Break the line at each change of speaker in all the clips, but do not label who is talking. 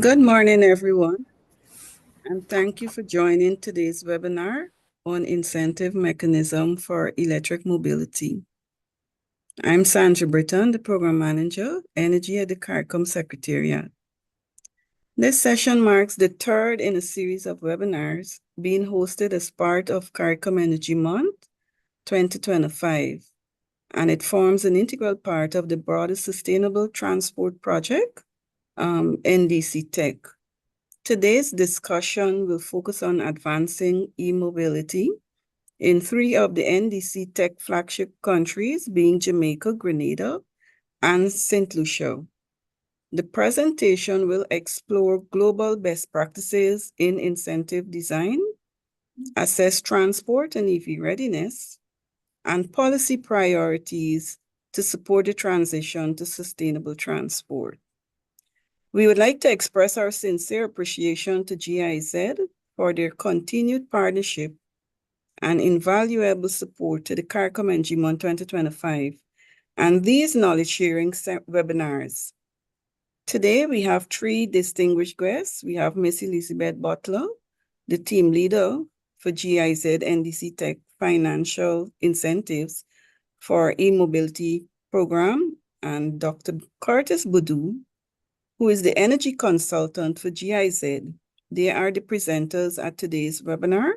Good morning, everyone, and thank you for joining today's webinar on incentive mechanism for electric mobility. I'm Sandra Britton, the Program Manager, Energy at the CARICOM Secretariat. This session marks the third in a series of webinars being hosted as part of CARICOM Energy Month 2025, and it forms an integral part of the broader Sustainable Transport Project, NDC Tech. Today's discussion will focus on advancing e-mobility in 3 of the NDC Tech flagship countries, being Jamaica, Grenada, and St. Lucia. The presentation will explore global best practices in incentive design, assess transport and EV readiness, and policy priorities to support the transition to sustainable transport. We would like to express our sincere appreciation to GIZ for their continued partnership and invaluable support to the CARICOM Energy Month 2025 and these knowledge-sharing webinars. Today, we have 3 distinguished guests. We have Ms. Elizabeth Butler, the team leader for GIZ NDC Tech Financial Incentives for e-mobility program, and Dr. Curtis Boudou, who is the energy consultant for GIZ. They are the presenters at today's webinar.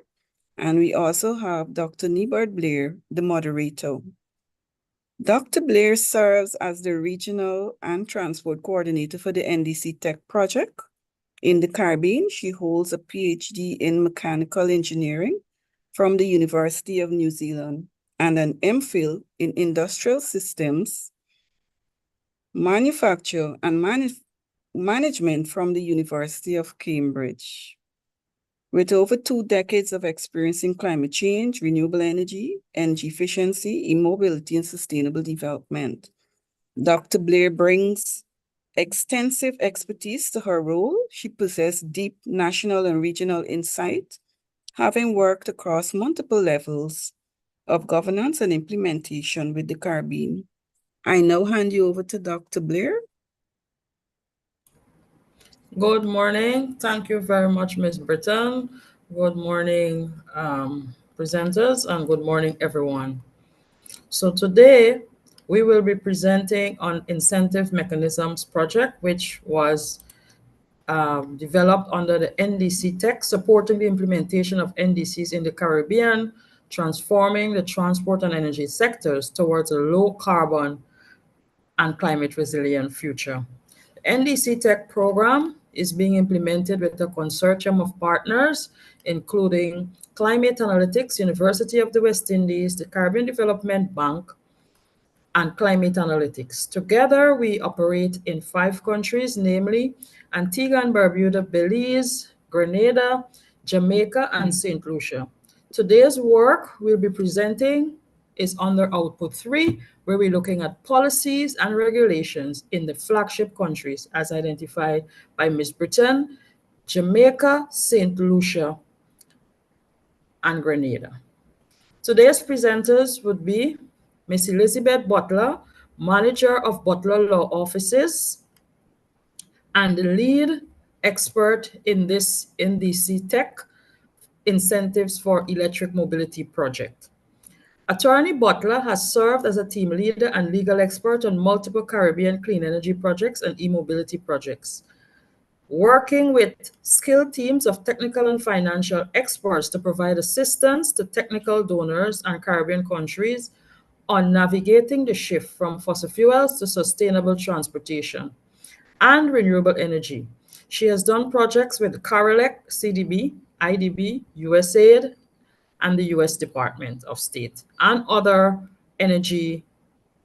And we also have Dr. Nibard Blair, the moderator. Dr. Blair serves as the Regional and Transport Coordinator for the NDC Tech Project. In the Caribbean, she holds a PhD in Mechanical Engineering from the University of New Zealand and an MPhil in Industrial Systems, Manufacture and Management from the University of Cambridge. With over 2 decades of experience in climate change, renewable energy efficiency, e-mobility, and sustainable development, Dr. Blair brings extensive expertise to her role. She possesses deep national and regional insight, having worked across multiple levels of governance and implementation with the Caribbean. I now hand you over to Dr. Blair.
Good morning. Thank you very much, Ms. Britton. Good morning, presenters, and good morning, everyone. So today, we will be presenting on Incentive Mechanisms Project, which was developed under the NDC Tech, supporting the implementation of NDCs in the Caribbean, transforming the transport and energy sectors towards a low carbon and climate resilient future. The NDC Tech program is being implemented with a consortium of partners, including Climate Analytics, University of the West Indies, the Caribbean Development Bank, and Climate Analytics. Together, we operate in 5 countries, namely Antigua and Barbuda, Belize, Grenada, Jamaica, and St. Lucia. Today's work we'll be presenting is under Output 3, where we're looking at policies and regulations in the flagship countries as identified by Ms. Britton, Jamaica, St. Lucia, and Grenada. Today's presenters would be Ms. Elizabeth Butler, Manager of Butler Law Offices, and the lead expert in this NDC Tech Incentives for Electric Mobility project. Attorney Butler has served as a team leader and legal expert on multiple Caribbean clean energy projects and e-mobility projects, working with skilled teams of technical and financial experts to provide assistance to technical donors and Caribbean countries on navigating the shift from fossil fuels to sustainable transportation and renewable energy. She has done projects with CARILEC, CDB, IDB, USAID, and the US Department of State and other energy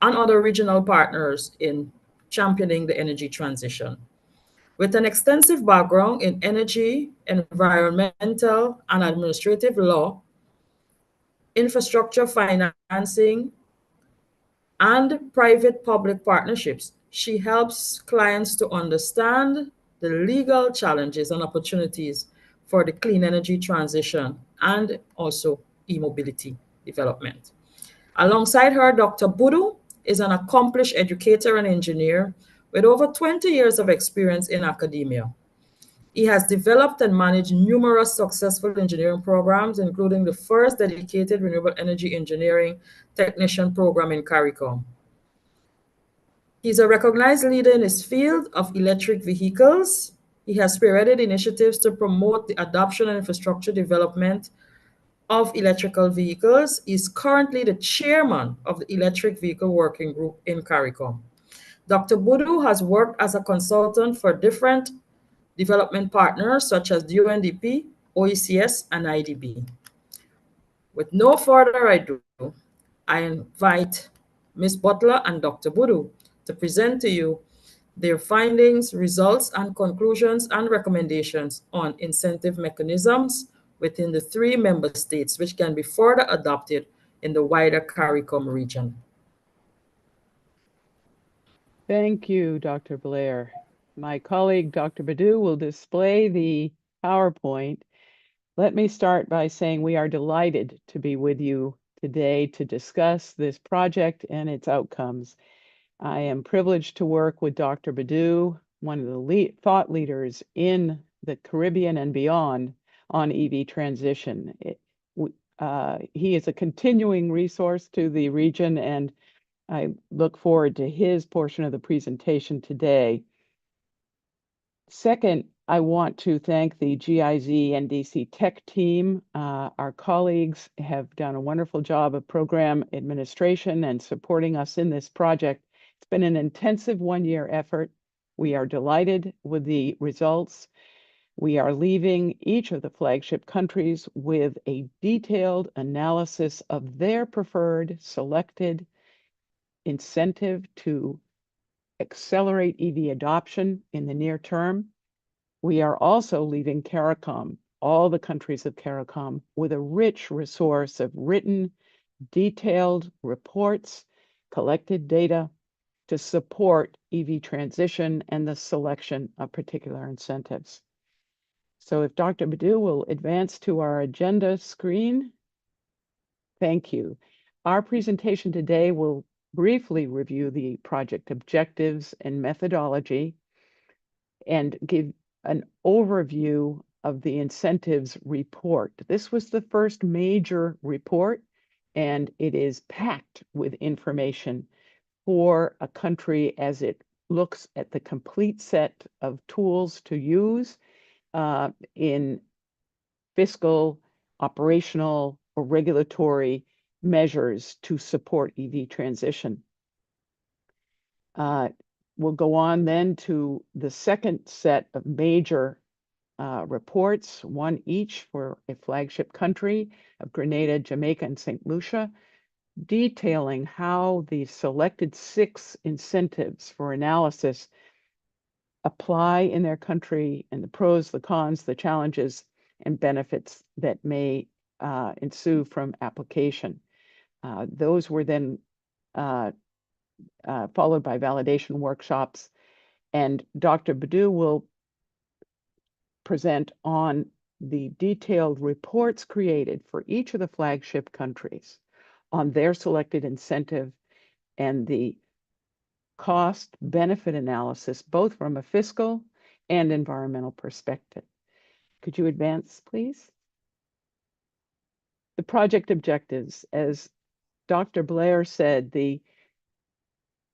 and other regional partners in championing the energy transition. With an extensive background in energy, environmental, and administrative law, infrastructure financing, and private-public partnerships, she helps clients to understand the legal challenges and opportunities for the clean energy transition and also e-mobility development. Alongside her, Dr. Budu is an accomplished educator and engineer with over 20 years of experience in academia. He has developed and managed numerous successful engineering programs, including the first dedicated renewable energy engineering technician program in CARICOM. He's a recognized leader in his field of electric vehicles. He has spearheaded initiatives to promote the adoption and infrastructure development of electrical vehicles. He's currently the chairman of the Electric Vehicle Working Group in CARICOM. Dr. Budu has worked as a consultant for different development partners such as the UNDP, OECS, and IDB. With no further ado, I invite Ms. Butler and Dr. Budu to present to you their findings, results, and conclusions and recommendations on incentive mechanisms within the 3 member states, which can be further adopted in the wider CARICOM region.
Thank you, Dr. Blair. My colleague, Dr. Badu, will display the PowerPoint. Let me start by saying we are delighted to be with you today to discuss this project and its outcomes. I am privileged to work with Dr. Badu, one of the thought leaders in the Caribbean and beyond on EV transition. He is a continuing resource to the region, and I look forward to his portion of the presentation today. Second, I want to thank the GIZ NDC Tech team. Our colleagues have done a wonderful job of program administration and supporting us in this project. It's been an intensive 1-year effort. We are delighted with the results. We are leaving each of the flagship countries with a detailed analysis of their preferred selected incentive to accelerate EV adoption in the near term. We are also leaving CARICOM, all the countries of CARICOM, with a rich resource of written, detailed reports, collected data to support EV transition and the selection of particular incentives. So if Dr. Badu will advance to our agenda screen. Thank you. Our presentation today will briefly review the project objectives and methodology and give an overview of the incentives report. This was the first major report, and it is packed with information for a country as it looks at the complete set of tools to use in fiscal, operational, or regulatory measures to support EV transition. We'll go on then to the second set of major reports, one each for a flagship country of Grenada, Jamaica, and St. Lucia, detailing how the selected 6 incentives for analysis apply in their country and the pros, the cons, the challenges, and benefits that may ensue from application. Those were then followed by validation workshops, and Dr. Badu will present on the detailed reports created for each of the flagship countries on their selected incentive and the cost benefit analysis, both from a fiscal and environmental perspective. Could you advance, please? The project objectives, as Dr. Blair said, the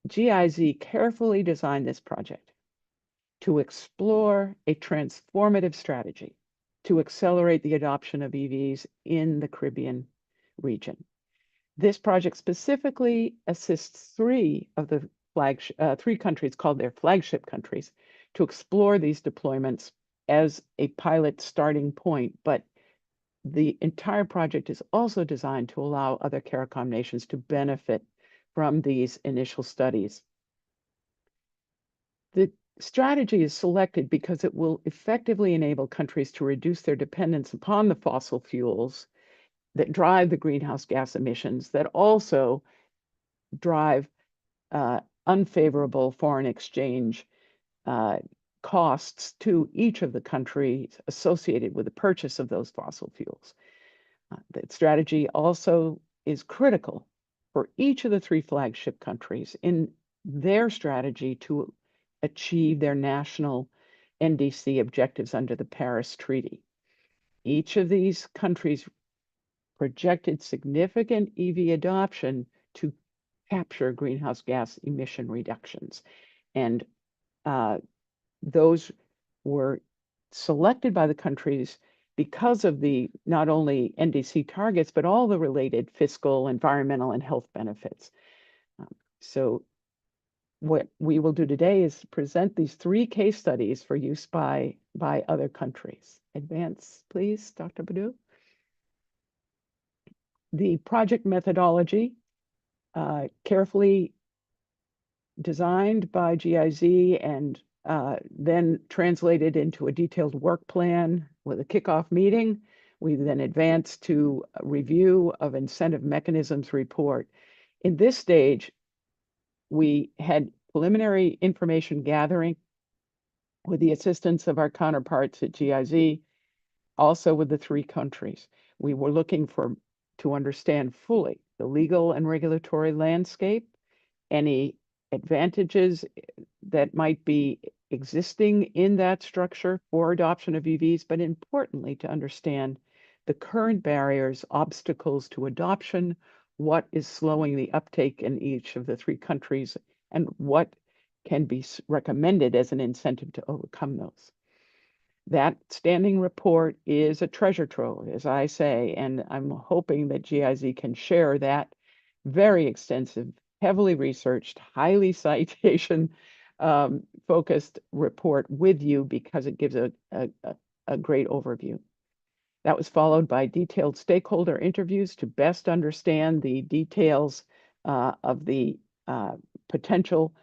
GIZ carefully designed this project to explore a transformative strategy to accelerate the adoption of EVs in the Caribbean region. This project specifically assists 3 of the 3 countries called their flagship countries to explore these deployments as a pilot starting point, but the entire project is also designed to allow other CARICOM nations to benefit from these initial studies. The strategy is selected because it will effectively enable countries to reduce their dependence upon the fossil fuels that drive the greenhouse gas emissions, that also drive unfavorable foreign exchange costs to each of the countries associated with the purchase of those fossil fuels. That strategy also is critical for each of the three flagship countries in their strategy to achieve their national NDC objectives under the Paris Treaty. Each of these countries projected significant EV adoption to capture greenhouse gas emission reductions. And those were selected by the countries because of the not only NDC targets, but all the related fiscal, environmental, and health benefits. So what we will do today is present these three case studies for use by other countries. Advance, please, Dr. Badu. The project methodology, carefully designed by GIZ and then translated into a detailed work plan with a kickoff meeting. We then advanced to a review of incentive mechanisms report. In this stage, we had preliminary information gathering with the assistance of our counterparts at GIZ, also with the three countries. We were looking to understand fully the legal and regulatory landscape, any advantages that might be existing in that structure for adoption of EVs, but importantly, to understand the current barriers, obstacles to adoption, what is slowing the uptake in each of the three countries, and what can be recommended as an incentive to overcome those. That standing report is a treasure trove, as I say, and I'm hoping that GIZ can share that very extensive, heavily researched, highly citation focused report with you because it gives a great overview. That was followed by detailed stakeholder interviews to best understand the details of the potential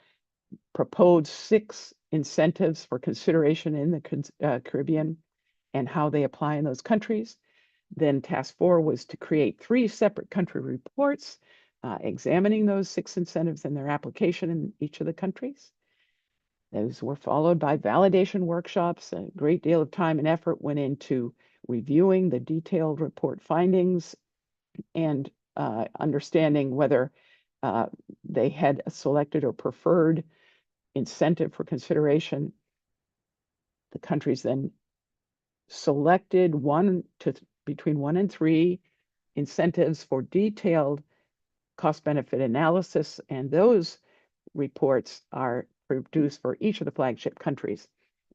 proposed 6 incentives for consideration in the Caribbean and how they apply in those countries. Then task 4 was to create 3 separate country reports examining those 6 incentives and their application in each of the countries. Those were followed by validation workshops. A great deal of time and effort went into reviewing the detailed report findings and understanding whether they had a selected or preferred incentive for consideration. The countries then selected between 1 and 3 incentives for detailed cost-benefit analysis, and those reports are produced for each of the flagship countries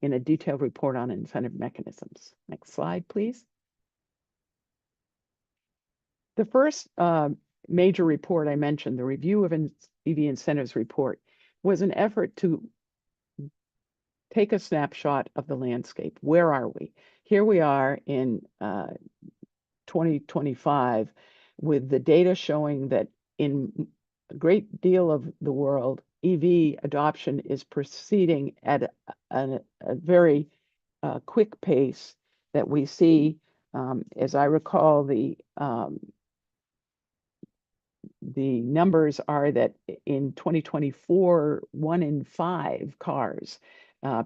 in a detailed report on incentive mechanisms. Next slide, please. The first major report I mentioned, the review of EV incentives report, was an effort to take a snapshot of the landscape. Where are we? Here we are in 2025 with the data showing that in a great deal of the world, EV adoption is proceeding at a very quick pace that we see. As I recall, the numbers are that in 2024, 1 in 5 cars,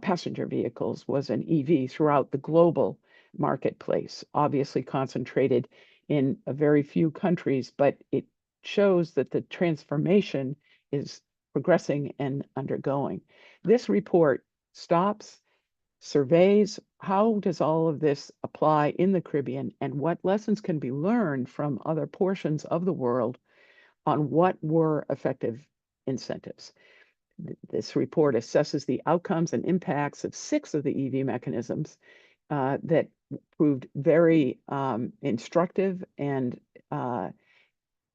passenger vehicles, was an EV throughout the global marketplace, obviously concentrated in a very few countries, but it shows that the transformation is progressing and undergoing. This report stops, surveys, how does all of this apply in the Caribbean, and what lessons can be learned from other portions of the world on what were effective incentives. This report assesses the outcomes and impacts of 6 of the EV mechanisms that proved very instructive, and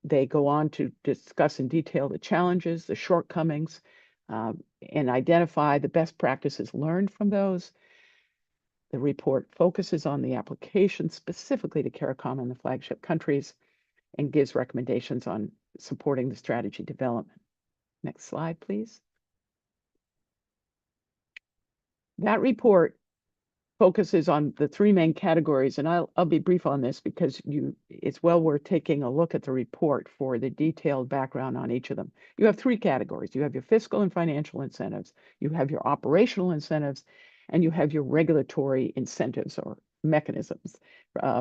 they go on to discuss in detail the challenges, the shortcomings, and identify the best practices learned from those. The report focuses on the application specifically to CARICOM and the flagship countries and gives recommendations on supporting the strategy development. Next slide, please. That report focuses on the three main categories, and I'll be brief on this because it's well worth taking a look at the report for the detailed background on each of them. You have three categories. You have your fiscal and financial incentives, you have your operational incentives, and you have your regulatory incentives or mechanisms.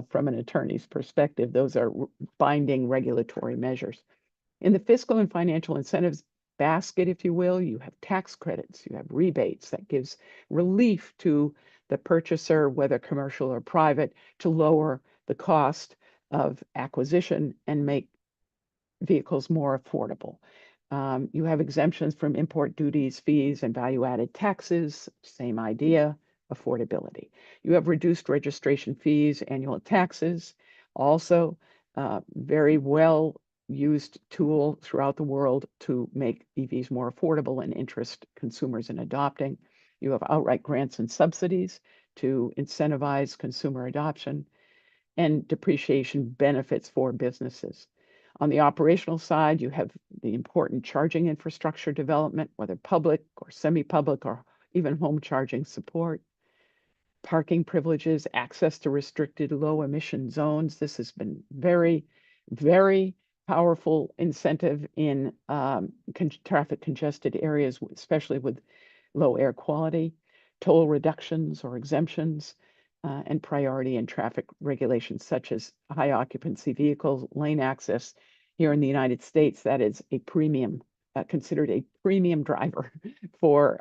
From an attorney's perspective, those are binding regulatory measures. In the fiscal and financial incentives basket, if you will, you have tax credits, you have rebates that gives relief to the purchaser, whether commercial or private, to lower the cost of acquisition and make vehicles more affordable. You have exemptions from import duties, fees, and value-added taxes, same idea, affordability. You have reduced registration fees, annual taxes, also very well used tool throughout the world to make EVs more affordable and interest consumers in adopting. You have outright grants and subsidies to incentivize consumer adoption and depreciation benefits for businesses. On the operational side, you have the important charging infrastructure development, whether public or semi-public or even home charging support. Parking privileges, access to restricted low emission zones. This has been very, very powerful incentive in traffic congested areas, especially with low air quality, toll reductions or exemptions, and priority in traffic regulations such as high occupancy vehicles, lane access. Here in the United States, that is a premium, considered a premium driver for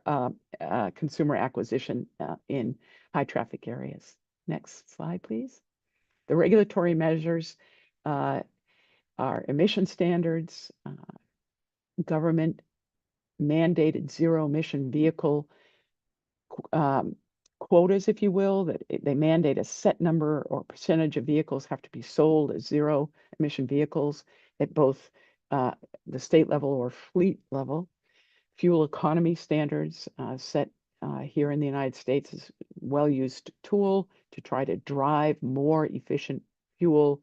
consumer acquisition in high traffic areas. Next slide, please. The regulatory measures are emission standards, government mandated zero emission vehicle quotas, if you will, that they mandate a set number or percentage of vehicles have to be sold as zero emission vehicles at both the state level or fleet level. Fuel economy standards set here in the United States is a well-used tool to try to drive more efficient fuel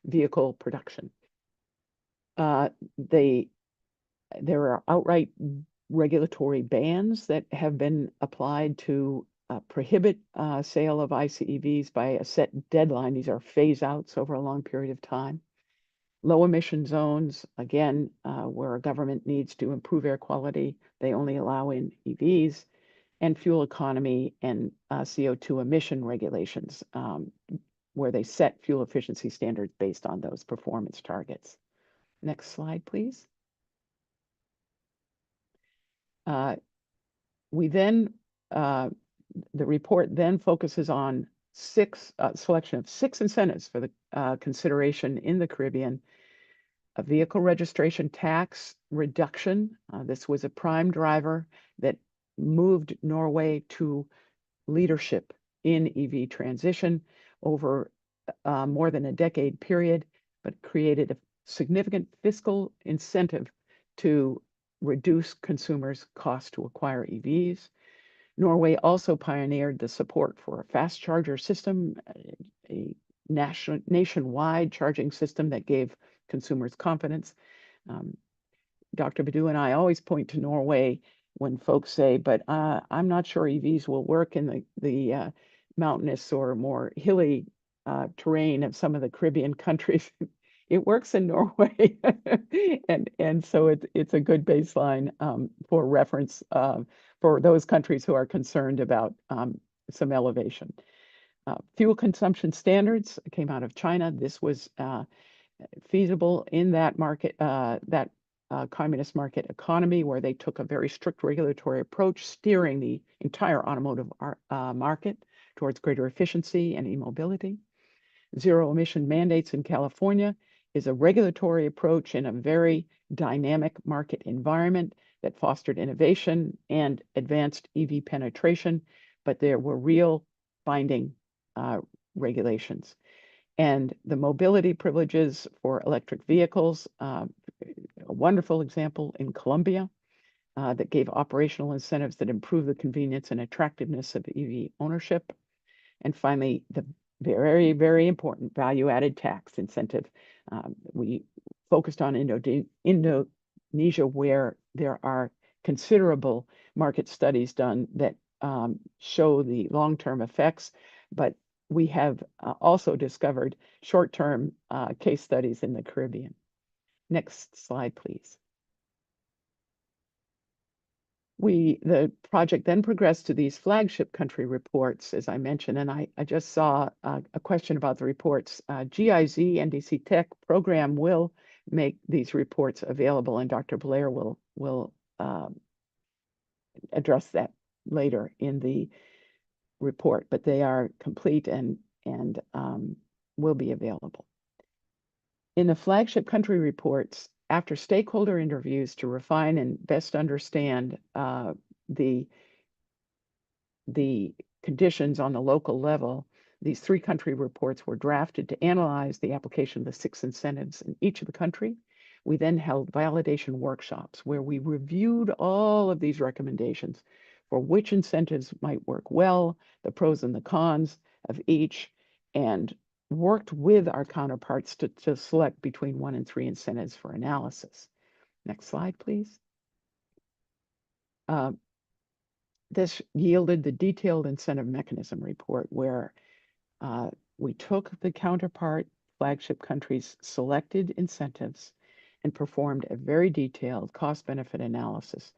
vehicle production. There are outright regulatory bans that have been applied to prohibit sale of ICEVs by a set deadline. These are phase outs over a long period of time. Low emission zones, again, where a government needs to improve air quality, they only allow in EVs, and fuel economy and CO2 emission regulations, where they set fuel efficiency standards based on those performance targets. Next slide, please. The report then focuses on selection of six incentives for the consideration in the Caribbean. A vehicle registration tax reduction. This was a prime driver that moved Norway to leadership in EV transition over more than a decade period, but created a significant fiscal incentive to reduce consumers' cost to acquire EVs. Norway also pioneered the support for a fast charger system, a nationwide charging system that gave consumers confidence. Dr. Badu and I always point to Norway when folks say, but I'm not sure EVs will work in the mountainous or more hilly terrain of some of the Caribbean countries. It works in Norway, and so it's a good baseline for reference for those countries who are concerned about some elevation. Fuel consumption standards came out of China. This was feasible in that market, that communist market economy, where they took a very strict regulatory approach, steering the entire automotive market towards greater efficiency and e-mobility. Zero emission mandates in California is a regulatory approach in a very dynamic market environment that fostered innovation and advanced EV penetration, but there were real binding regulations. And the mobility privileges for electric vehicles, a wonderful example in Colombia, that gave operational incentives that improve the convenience and attractiveness of EV ownership. And finally, the very, very important value-added tax incentive. We focused on Indonesia, where there are considerable market studies done that show the long-term effects, but we have also discovered short-term case studies in the Caribbean. Next slide, please. The project then progressed to these flagship country reports, as I mentioned, and I just saw a question about the reports. GIZ NDC Tech program will make these reports available, and Dr. Blair will address that later in the report, but they are complete and will be available. In the flagship country reports, after stakeholder interviews to refine and best understand the conditions on the local level, these 3 country reports were drafted to analyze the application of the 6 incentives in each of the country. We then held validation workshops where we reviewed all of these recommendations for which incentives might work well, the pros and the cons of each, and worked with our counterparts to select between 1 and 3 incentives for analysis. Next slide, please. This yielded the detailed incentive mechanism report, where we took the counterpart flagship countries' selected incentives and performed a very detailed cost-benefit analysis,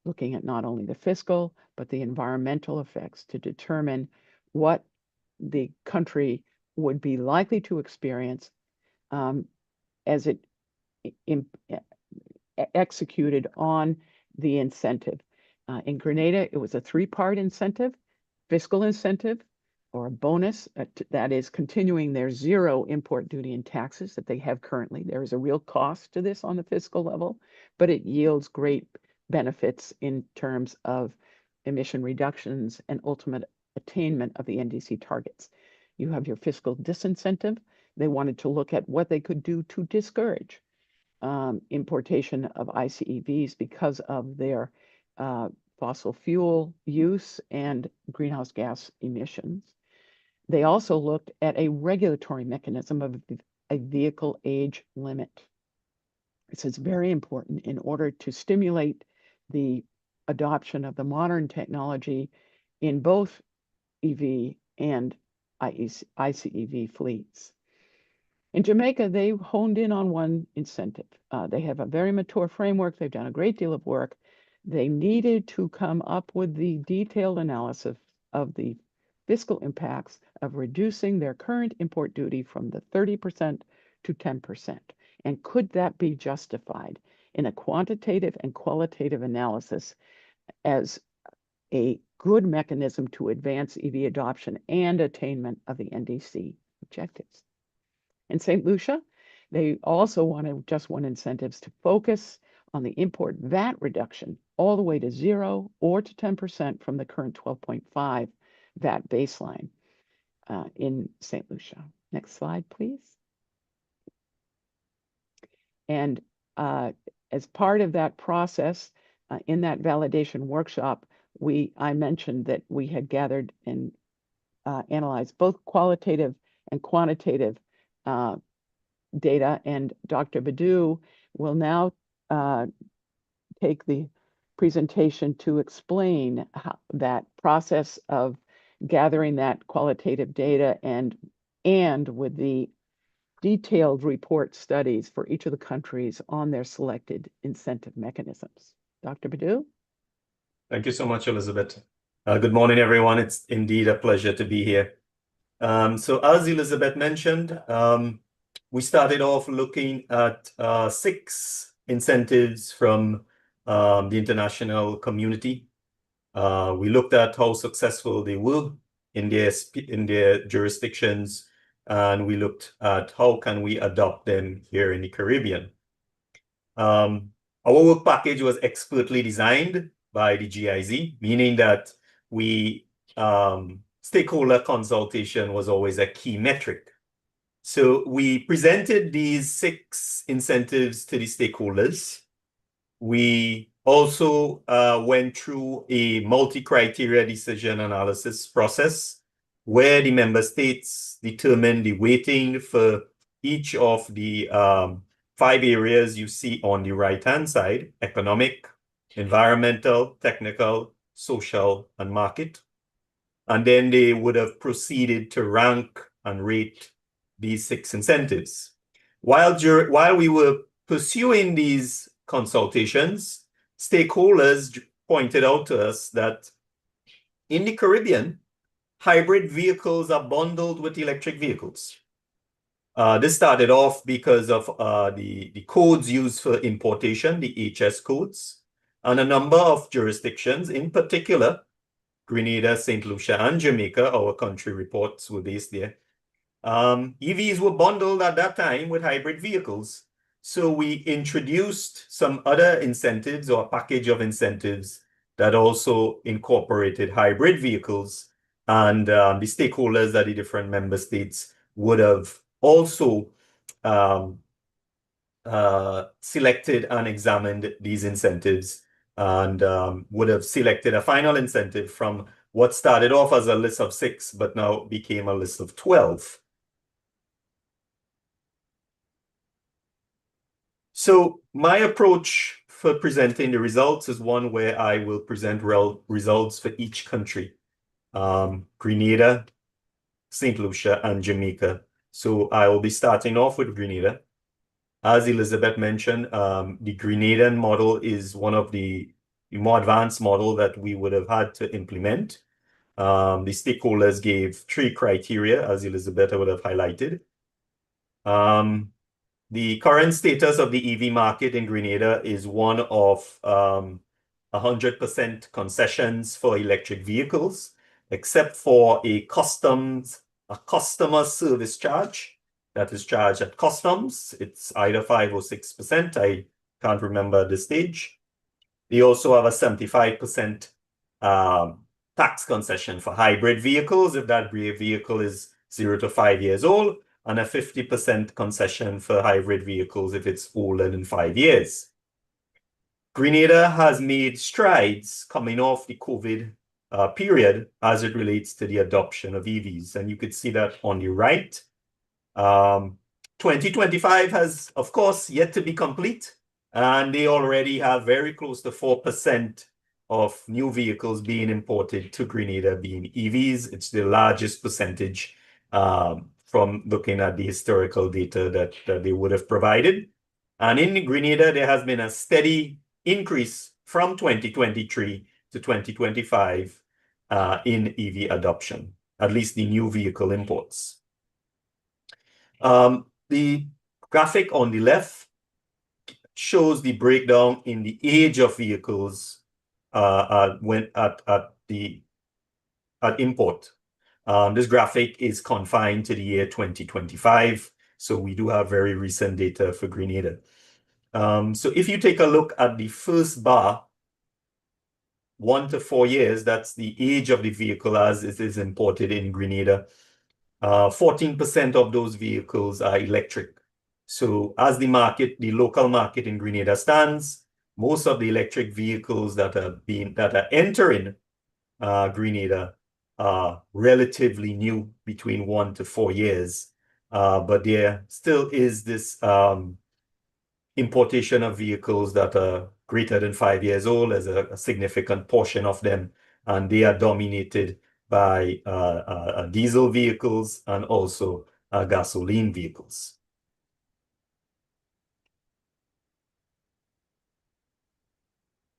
looking at not only the fiscal, but the environmental effects to determine what the country would be likely to experience as it executed on the incentive. In Grenada, it was a 3-part incentive: fiscal incentive, or a bonus, that is continuing their 0 import duty and taxes that they have currently. There is a real cost to this on the fiscal level, but it yields great benefits in terms of emission reductions and ultimate attainment of the NDC targets. You have your fiscal disincentive. They wanted to look at what they could do to discourage importation of ICEVs because of their fossil fuel use and greenhouse gas emissions. They also looked at a regulatory mechanism of a vehicle age limit. This is very important in order to stimulate the adoption of the modern technology in both EV and ICEV fleets. In Jamaica, they honed in on 1 incentive. They have a very mature framework. They've done a great deal of work. They needed to come up with the detailed analysis of the fiscal impacts of reducing their current import duty from the 30% to 10%. And could that be justified in a quantitative and qualitative analysis as a good mechanism to advance EV adoption and attainment of the NDC objectives? In St. Lucia, they also wanted just 1 incentives to focus on the import VAT reduction all the way to 0 or to 10% from the current 12.5 VAT baseline in St. Lucia. Next slide, please. And as part of that process, in that validation workshop, I mentioned that we had gathered and analyzed both qualitative and quantitative data, and Dr. Badu will now take the presentation to explain how that process of gathering that qualitative data and with the detailed report studies for each of the countries on their selected incentive mechanisms. Dr. Badu?
Thank you so much, Elizabeth. Good morning, everyone. It's indeed a pleasure to be here. So as Elizabeth mentioned, we started off looking at 6 incentives from the international community. We looked at how successful they were in their jurisdictions, and we looked at how can we adopt them here in the Caribbean. Our work package was expertly designed by the GIZ, meaning that stakeholder consultation was always a key metric. So we presented these 6 incentives to the stakeholders. We also went through a multi-criteria decision analysis process where the member states determined the weighting for each of the 5 areas you see on the right-hand side: economic, environmental, technical, social, and market. And then they would have proceeded to rank and rate these 6 incentives. While we were pursuing these consultations, stakeholders pointed out to us that in the Caribbean, hybrid vehicles are bundled with electric vehicles. This started off because of the codes used for importation, the HS codes, and a number of jurisdictions, in particular, Grenada, St. Lucia, and Jamaica, our country reports were based there. EVs were bundled at that time with hybrid vehicles. So we introduced some other incentives or a package of incentives that also incorporated hybrid vehicles. And the stakeholders at the different member states would have also selected and examined these incentives and would have selected a final incentive from what started off as a list of 6, but now became a list of 12. So my approach for presenting the results is one where I will present results for each country: Grenada, St. Lucia, and Jamaica. So I will be starting off with Grenada. As Elizabeth mentioned, the Grenadian model is one of the more advanced model that we would have had to implement. The stakeholders gave 3 criteria, as Elizabeth would have highlighted. The current status of the EV market in Grenada is one of 100% concessions for electric vehicles, except for a customer service charge that is charged at customs. It's either 5 or 6%. I can't remember at this stage. They also have a 75% tax concession for hybrid vehicles if that vehicle is 0 to 5 years old, and a 50% concession for hybrid vehicles if it's older than 5 years. Grenada has made strides coming off the COVID period as it relates to the adoption of EVs. And you could see that on the right. 2025 has, of course, yet to be complete. And they already have very close to 4% of new vehicles being imported to Grenada being EVs. It's the largest percentage from looking at the historical data that they would have provided. And in Grenada, there has been a steady increase from 2023 to 2025 in EV adoption, at least the new vehicle imports. The graphic on the left shows the breakdown in the age of vehicles at import. This graphic is confined to the year 2025, so we do have very recent data for Grenada. So if you take a look at the first bar, 1 to 4 years, that's the age of the vehicle as it is imported in Grenada. 14% of those vehicles are electric. So as the local market in Grenada stands, most of the electric vehicles that are entering Grenada are relatively new, between 1 to 4 years. But there still is this importation of vehicles that are greater than 5 years old as a significant portion of them, and they are dominated by diesel vehicles and also gasoline vehicles.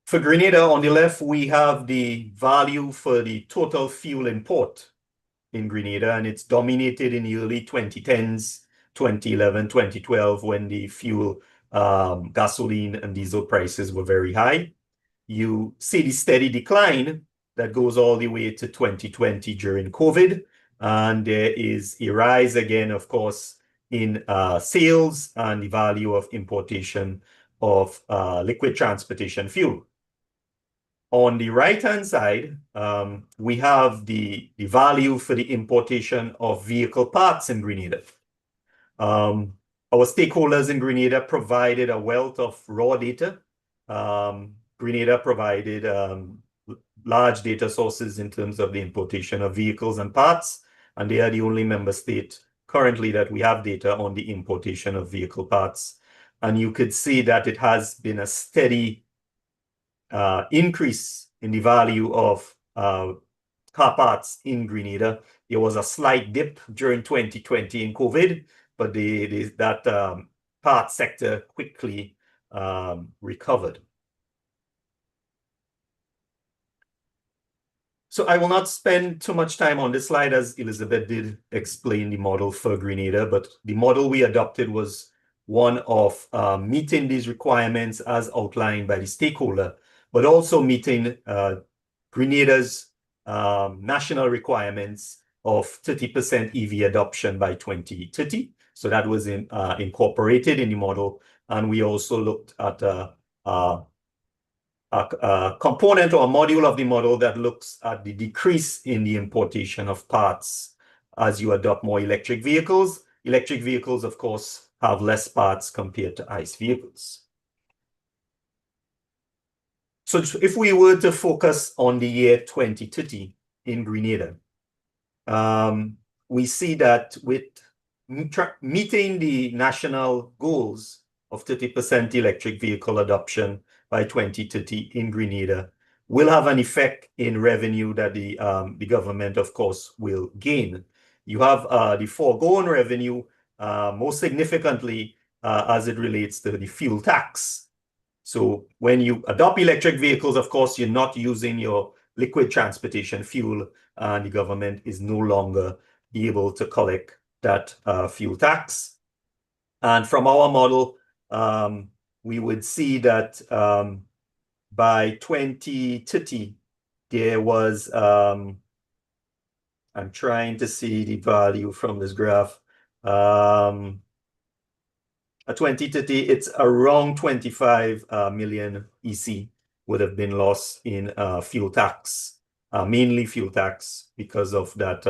For Grenada, on the left, we have the value for the total fuel import in Grenada, and it's dominated in the early 2010s, 2011, 2012, when the fuel, gasoline and diesel prices were very high. You see the steady decline that goes all the way to 2020 during COVID. And there is a rise again, of course, in sales and the value of importation of liquid transportation fuel. On the right-hand side, we have the value for the importation of vehicle parts in Grenada. Our stakeholders in Grenada provided a wealth of raw data Grenada provided large data sources in terms of the importation of vehicles and parts, and they are the only member state currently that we have data on the importation of vehicle parts. And you could see that it has been a steady increase in the value of car parts in Grenada. There was a slight dip during 2020 in COVID, but that part sector quickly recovered. So I will not spend too much time on this slide, as Elizabeth did explain the model for Grenada, but the model we adopted was one of meeting these requirements as outlined by the stakeholder, but also meeting Grenada's national requirements of 30% EV adoption by 2030. So that was incorporated in the model. And we also looked at a component or a module of the model that looks at the decrease in the importation of parts as you adopt more electric vehicles. Electric vehicles, of course, have less parts compared to ICE vehicles. So if we were to focus on the year 2030 in Grenada, we see that with meeting the national goals of 30% electric vehicle adoption by 2030 in Grenada will have an effect in revenue that the government, of course, will gain. You have the foregone revenue, most significantly as it relates to the fuel tax. So when you adopt electric vehicles, of course, you're not using your liquid transportation fuel, and the government is no longer able to collect that fuel tax. And from our model, we would see that by 2030, there was, I'm trying to see the value from this graph. At 2030, it's around 25 million EC would have been lost in fuel tax, mainly fuel tax, because of that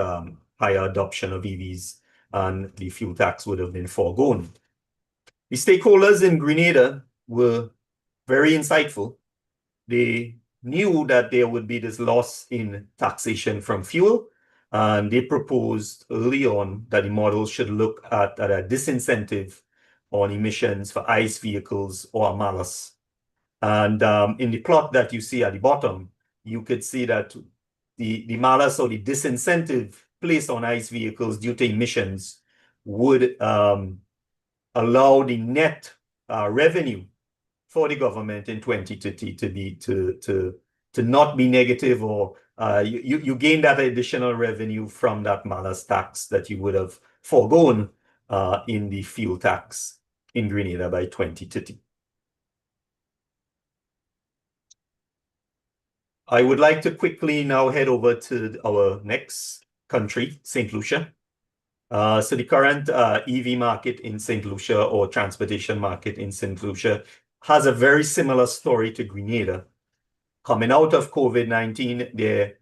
higher adoption of EVs, and the fuel tax would have been foregone. The stakeholders in Grenada were very insightful. They knew that there would be this loss in taxation from fuel, and they proposed early on that the model should look at a disincentive on emissions for ICE vehicles or a malus. And in the plot that you see at the bottom, you could see that the malus or the disincentive placed on ICE vehicles due to emissions would allow the net revenue for the government in 2030 to not be negative, or you gain that additional revenue from that malus tax that you would have foregone in the fuel tax in Grenada by 2030. I would like to quickly now head over to our next country, St. Lucia. So the current EV market in St. Lucia, or transportation market in St. Lucia, has a very similar story to Grenada. Coming out of COVID-19, at the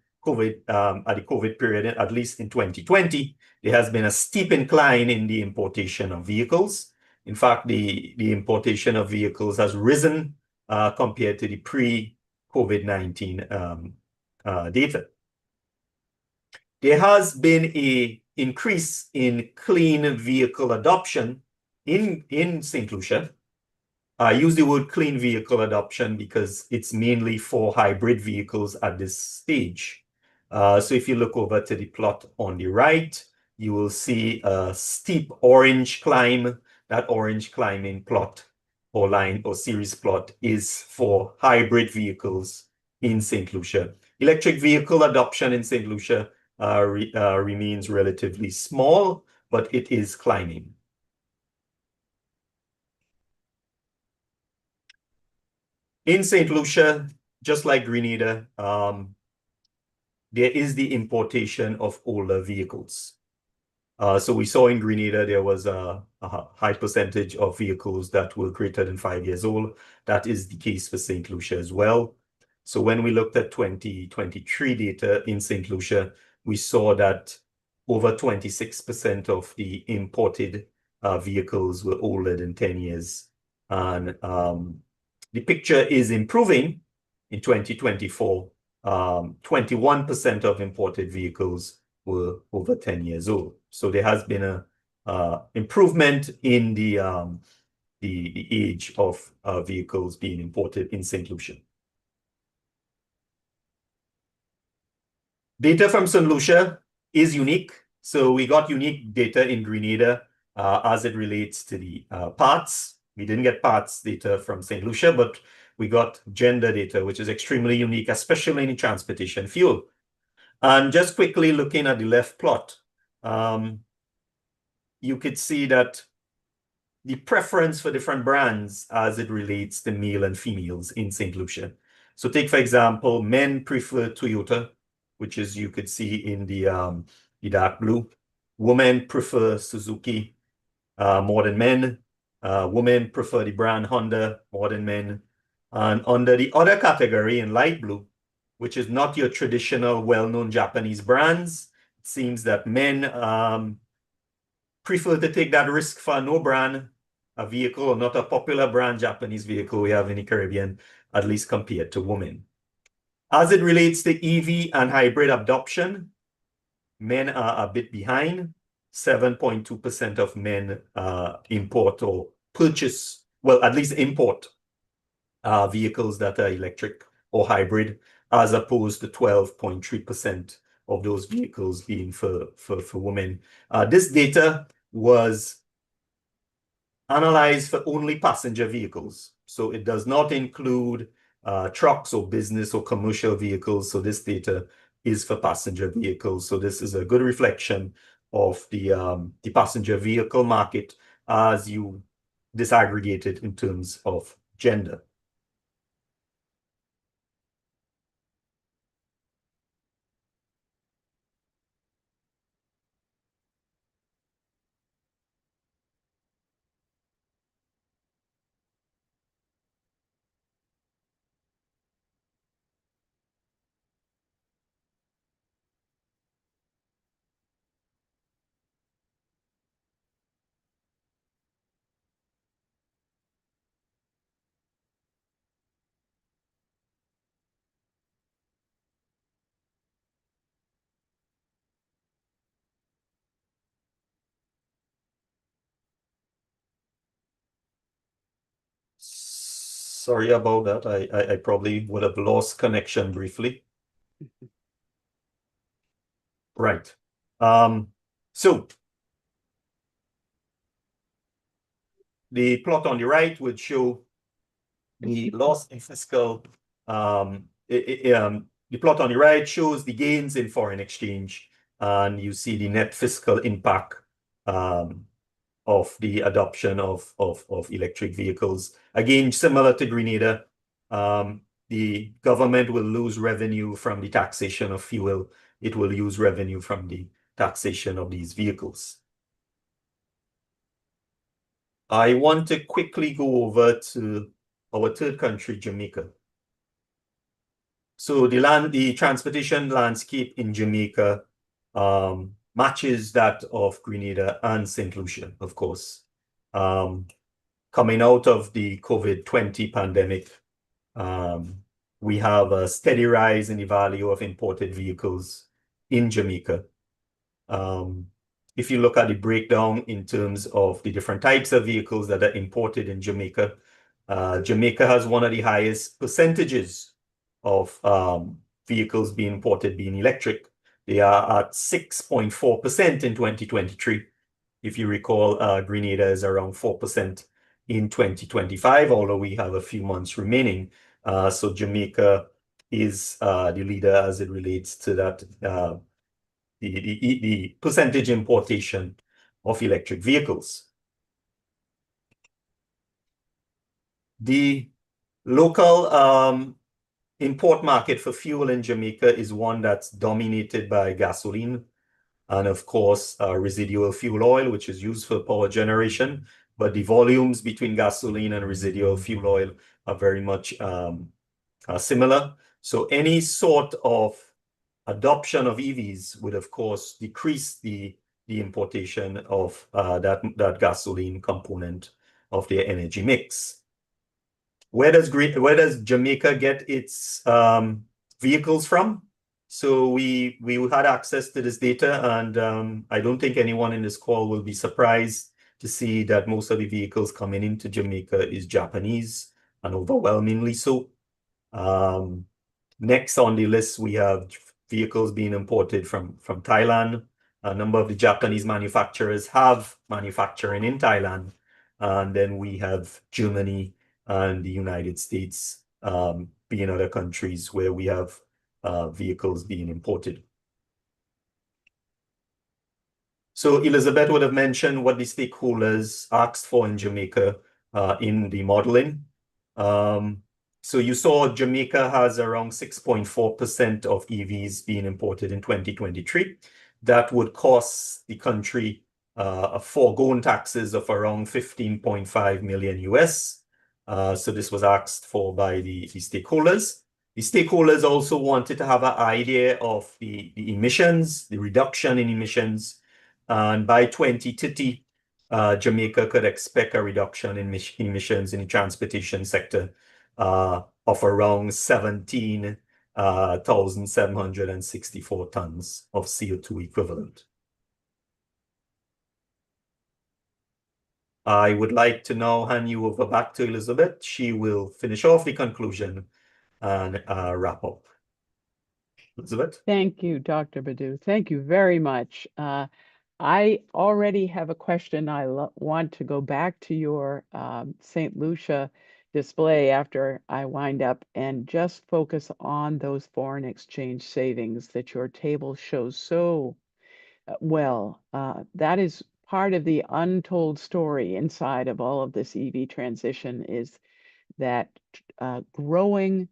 COVID period, at least in 2020, there has been a steep incline in the importation of vehicles. In fact, the importation of vehicles has risen compared to the pre-COVID-19 data. There has been an increase in clean vehicle adoption in St. Lucia. I use the word clean vehicle adoption because it's mainly for hybrid vehicles at this stage. So if you look over to the plot on the right, you will see a steep orange climb. That orange climbing plot or line or series plot is for hybrid vehicles in St. Lucia. Electric vehicle adoption in St. Lucia remains relatively small, but it is climbing. In St. Lucia, just like Grenada, there is the importation of older vehicles. So we saw in Grenada, there was a high percentage of vehicles that were greater than 5 years old. That is the case for St. Lucia as well. So when we looked at 2023 data in St. Lucia, we saw that over 26% of the imported vehicles were older than 10 years. And the picture is improving in 2024, 21% of imported vehicles were over 10 years old. So there has been a improvement in the age of vehicles being imported in St. Lucia. Data from St. Lucia is unique. So we got unique data in Grenada as it relates to the parts. We didn't get parts data from St. Lucia, but we got gender data, which is extremely unique, especially in transportation fuel. And just quickly looking at the left plot, you could see that the preference for different brands as it relates to male and females in St. Lucia. So take, for example, men prefer Toyota, which is you could see in the dark blue. Women prefer Suzuki more than men. Women prefer the brand Honda more than men. And under the other category in light blue, which is not your traditional well-known Japanese brands, it seems that men prefer to take that risk for no brand, a vehicle or not a popular brand Japanese vehicle we have in the Caribbean, at least compared to women. As it relates to EV and hybrid adoption, men are a bit behind. 7.2% of men import or purchase, well, at least import vehicles that are electric or hybrid, as opposed to 12.3% of those vehicles being for women. This data was analyzed for only passenger vehicles. So it does not include trucks or business or commercial vehicles. So this data is for passenger vehicles. So this is a good reflection of the passenger vehicle market as you disaggregate it in terms of gender. Sorry about that. I probably would have lost connection briefly. Right. So the plot on the right would show the loss in fiscal. The plot on the right shows the gains in foreign exchange, and you see the net fiscal impact of the adoption of electric vehicles. Again, similar to Grenada, the government will lose revenue from the taxation of fuel. It will lose revenue from the taxation of these vehicles. I want to quickly go over to our third country, Jamaica. So the transportation landscape in Jamaica matches that of Grenada and St. Lucia, of course. Coming out of the COVID-20 pandemic, we have a steady rise in the value of imported vehicles in Jamaica. If you look at the breakdown in terms of the different types of vehicles that are imported in Jamaica, Jamaica has one of the highest percentages of vehicles being imported being electric. They are at 6.4% in 2023. If you recall, Grenada is around 4% in 2025, although we have a few months remaining. So Jamaica is the leader as it relates to that, the percentage importation of electric vehicles. The local import market for fuel in Jamaica is one that's dominated by gasoline and, of course, residual fuel oil, which is used for power generation. But the volumes between gasoline and residual fuel oil are very much similar. So any sort of adoption of EVs would, of course, decrease the importation of that gasoline component of their energy mix. Where does Jamaica get its vehicles from? So we had access to this data, and I don't think anyone in this call will be surprised to see that most of the vehicles coming into Jamaica is Japanese, and overwhelmingly so. Next on the list, we have vehicles being imported from Thailand. A number of the Japanese manufacturers have manufacturing in Thailand. And then we have Germany and the United States being other countries where we have vehicles being imported. So Elizabeth would have mentioned what the stakeholders asked for in Jamaica in the modeling. So you saw Jamaica has around 6.4% of EVs being imported in 2023. That would cost the country a foregone taxes of around 15.5 million US. So this was asked for by the stakeholders. The stakeholders also wanted to have an idea of the emissions, the reduction in emissions. And by 2030, Jamaica could expect a reduction in emissions in the transportation sector of around 17,764 tons of CO2 equivalent. I would like to now hand you over back to Elizabeth. She will finish off the conclusion and wrap up. Elizabeth?
Thank you, Dr. Badu. Thank you very much. I already have a question. I want to go back to your St. Lucia display after I wind up and just focus on those foreign exchange savings that your table shows so well. That is part of the untold story inside of all of this EV transition, is that growing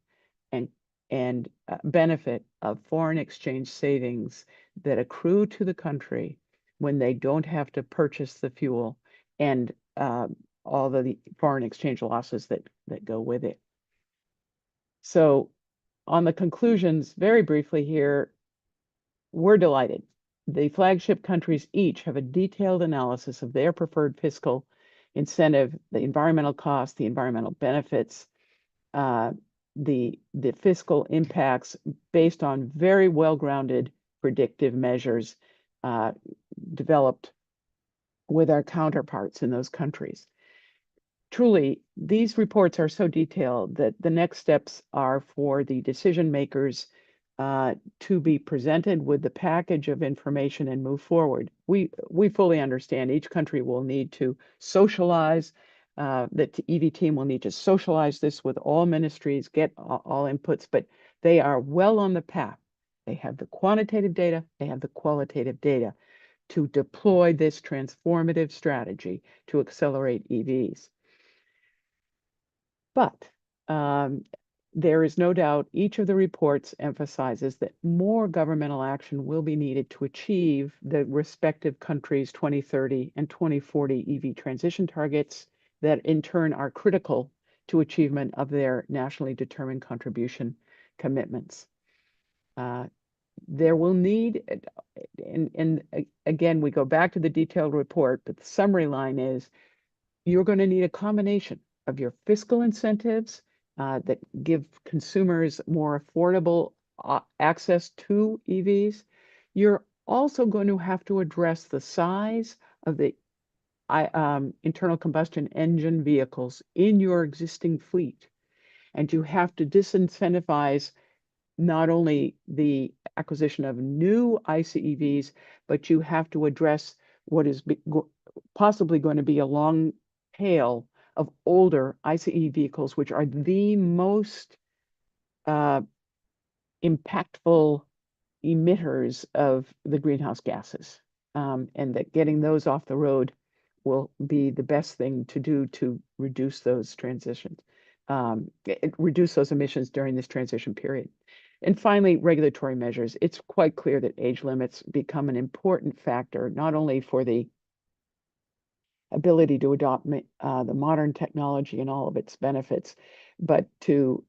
and benefit of foreign exchange savings that accrue to the country when they don't have to purchase the fuel, and all the foreign exchange losses that go with it. So on the conclusions, very briefly here, we're delighted. The flagship countries each have a detailed analysis of their preferred fiscal incentive, the environmental costs, the environmental benefits, the fiscal impacts based on very well-grounded predictive measures developed with our counterparts in those countries. Truly, these reports are so detailed that the next steps are for the decision makers to be presented with the package of information and move forward. We fully understand each country will need to socialize, that the EV team will need to socialize this with all ministries, get all inputs, but they are well on the path. They have the quantitative data, they have the qualitative data to deploy this transformative strategy to accelerate EVs. But there is no doubt each of the reports emphasizes that more governmental action will be needed to achieve the respective countries' 2030 and 2040 EV transition targets that in turn are critical to achievement of their nationally determined contribution commitments. There will need, and again, we go back to the detailed report, but the summary line is you're going to need a combination of your fiscal incentives that give consumers more affordable access to EVs. You're also going to have to address the size of the internal combustion engine vehicles in your existing fleet. And you have to disincentivize not only the acquisition of new ICE EVs, but you have to address what is possibly going to be a long tail of older ICE vehicles, which are the most impactful emitters of the greenhouse gases, and that getting those off the road will be the best thing to do to reduce those reduce those emissions during this transition period. And finally, regulatory measures. It's quite clear that age limits become an important factor, not only for the ability to adopt the modern technology and all of its benefits, but to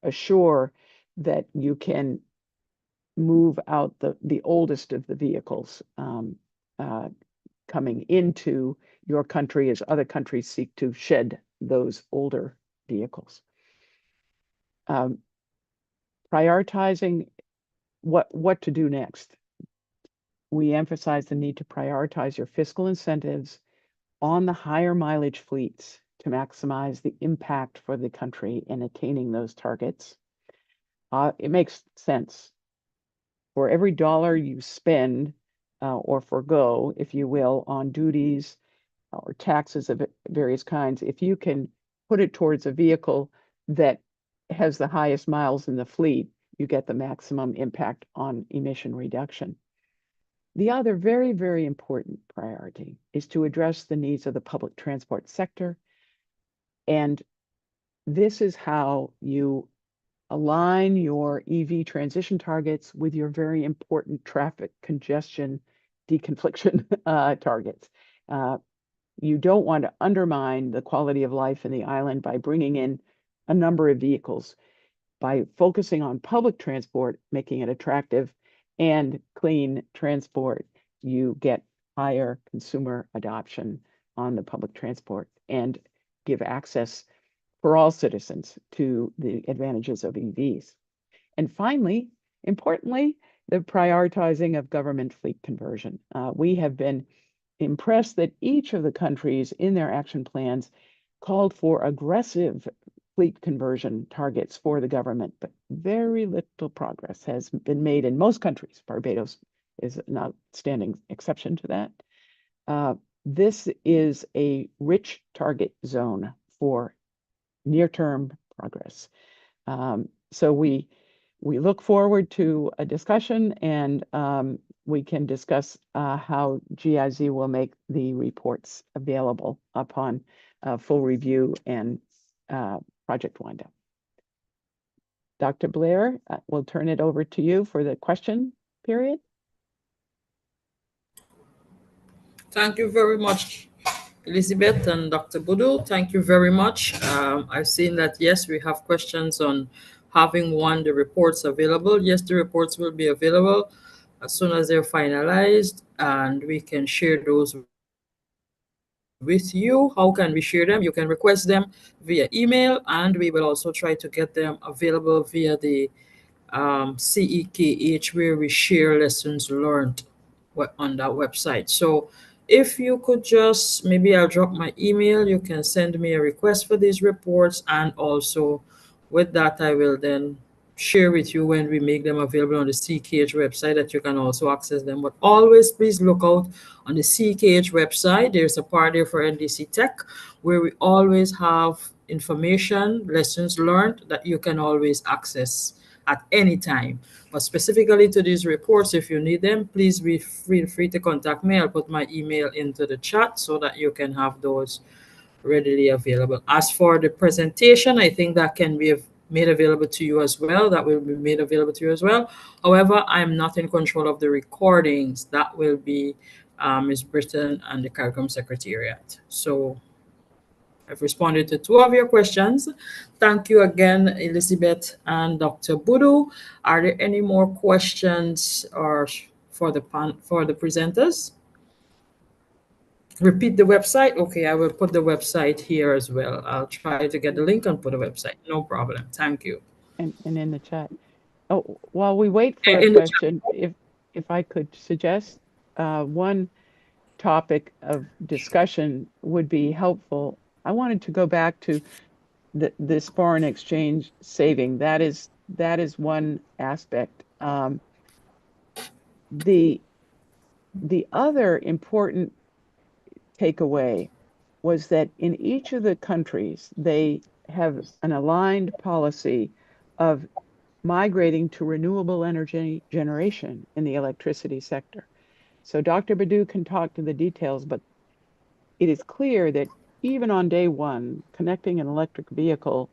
assure that you can move out the oldest of the vehicles coming into your country as other countries seek to shed those older vehicles. Prioritizing what to do next. We emphasize the need to prioritize your fiscal incentives on the higher mileage fleets to maximize the impact for the country in attaining those targets. It makes sense. For every dollar you spend or forgo, if you will, on duties or taxes of various kinds, if you can put it towards a vehicle that has the highest miles in the fleet, you get the maximum impact on emission reduction. The other very, very important priority is to address the needs of the public transport sector. And this is how you align your EV transition targets with your very important traffic congestion deconfliction targets. You don't want to undermine the quality of life in the island by bringing in a number of vehicles. By focusing on public transport, making it attractive, and clean transport, you get higher consumer adoption on the public transport and give access for all citizens to the advantages of EVs. And finally, importantly, the prioritizing of government fleet conversion. We have been impressed that each of the countries in their action plans called for aggressive fleet conversion targets for the government, but very little progress has been made in most countries. Barbados is an outstanding exception to that. This is a rich target zone for near-term progress. So we look forward to a discussion, and we can discuss how GIZ will make the reports available upon full review and project windup. Dr. Blair, we'll turn it over to you for the question period.
Thank you very much, Elizabeth and Dr. Boodoo. Thank you very much. I've seen that, yes, we have questions on having the reports available. Yes, the reports will be available as soon as they're finalized, and we can share those with you. How can we share them? You can request them via email, and we will also try to get them available via the CEKH, where we share lessons learned on that website. So if you could just, maybe I'll drop my email, you can send me a request for these reports, and also with that I will then share with you when we make them available on the CKH website, that you can also access them. But always please look out on the CKH website. There's a part there for NDC Tech where we always have information, lessons learned that you can always access at any time. But specifically to these reports, if you need them, please feel free to contact me. I'll put my email into the chat so that you can have those readily available. As for the presentation, I think that can be made available to you as well. That will be made available to you as well. However, I'm not in control of the recordings. That will be Ms. Britton and the CARICOM Secretariat. So I've responded to 2 of your questions. Thank you again, Elizabeth and Dr. Boodoo. Are there any more questions or for the presenters? Repeat the website. Okay, I will put the website here as well. I'll try to get the link and put the website. No problem. Thank you.
And in the chat. Oh, while we wait for a question, if I could suggest one topic of discussion would be helpful. I wanted to go back to this foreign exchange saving. That is one aspect. The other important takeaway was that in each of the countries, they have an aligned policy of migrating to renewable energy generation in the electricity sector. So Dr. Boodoo can talk to the details, but it is clear that even on day one, connecting an electric vehicle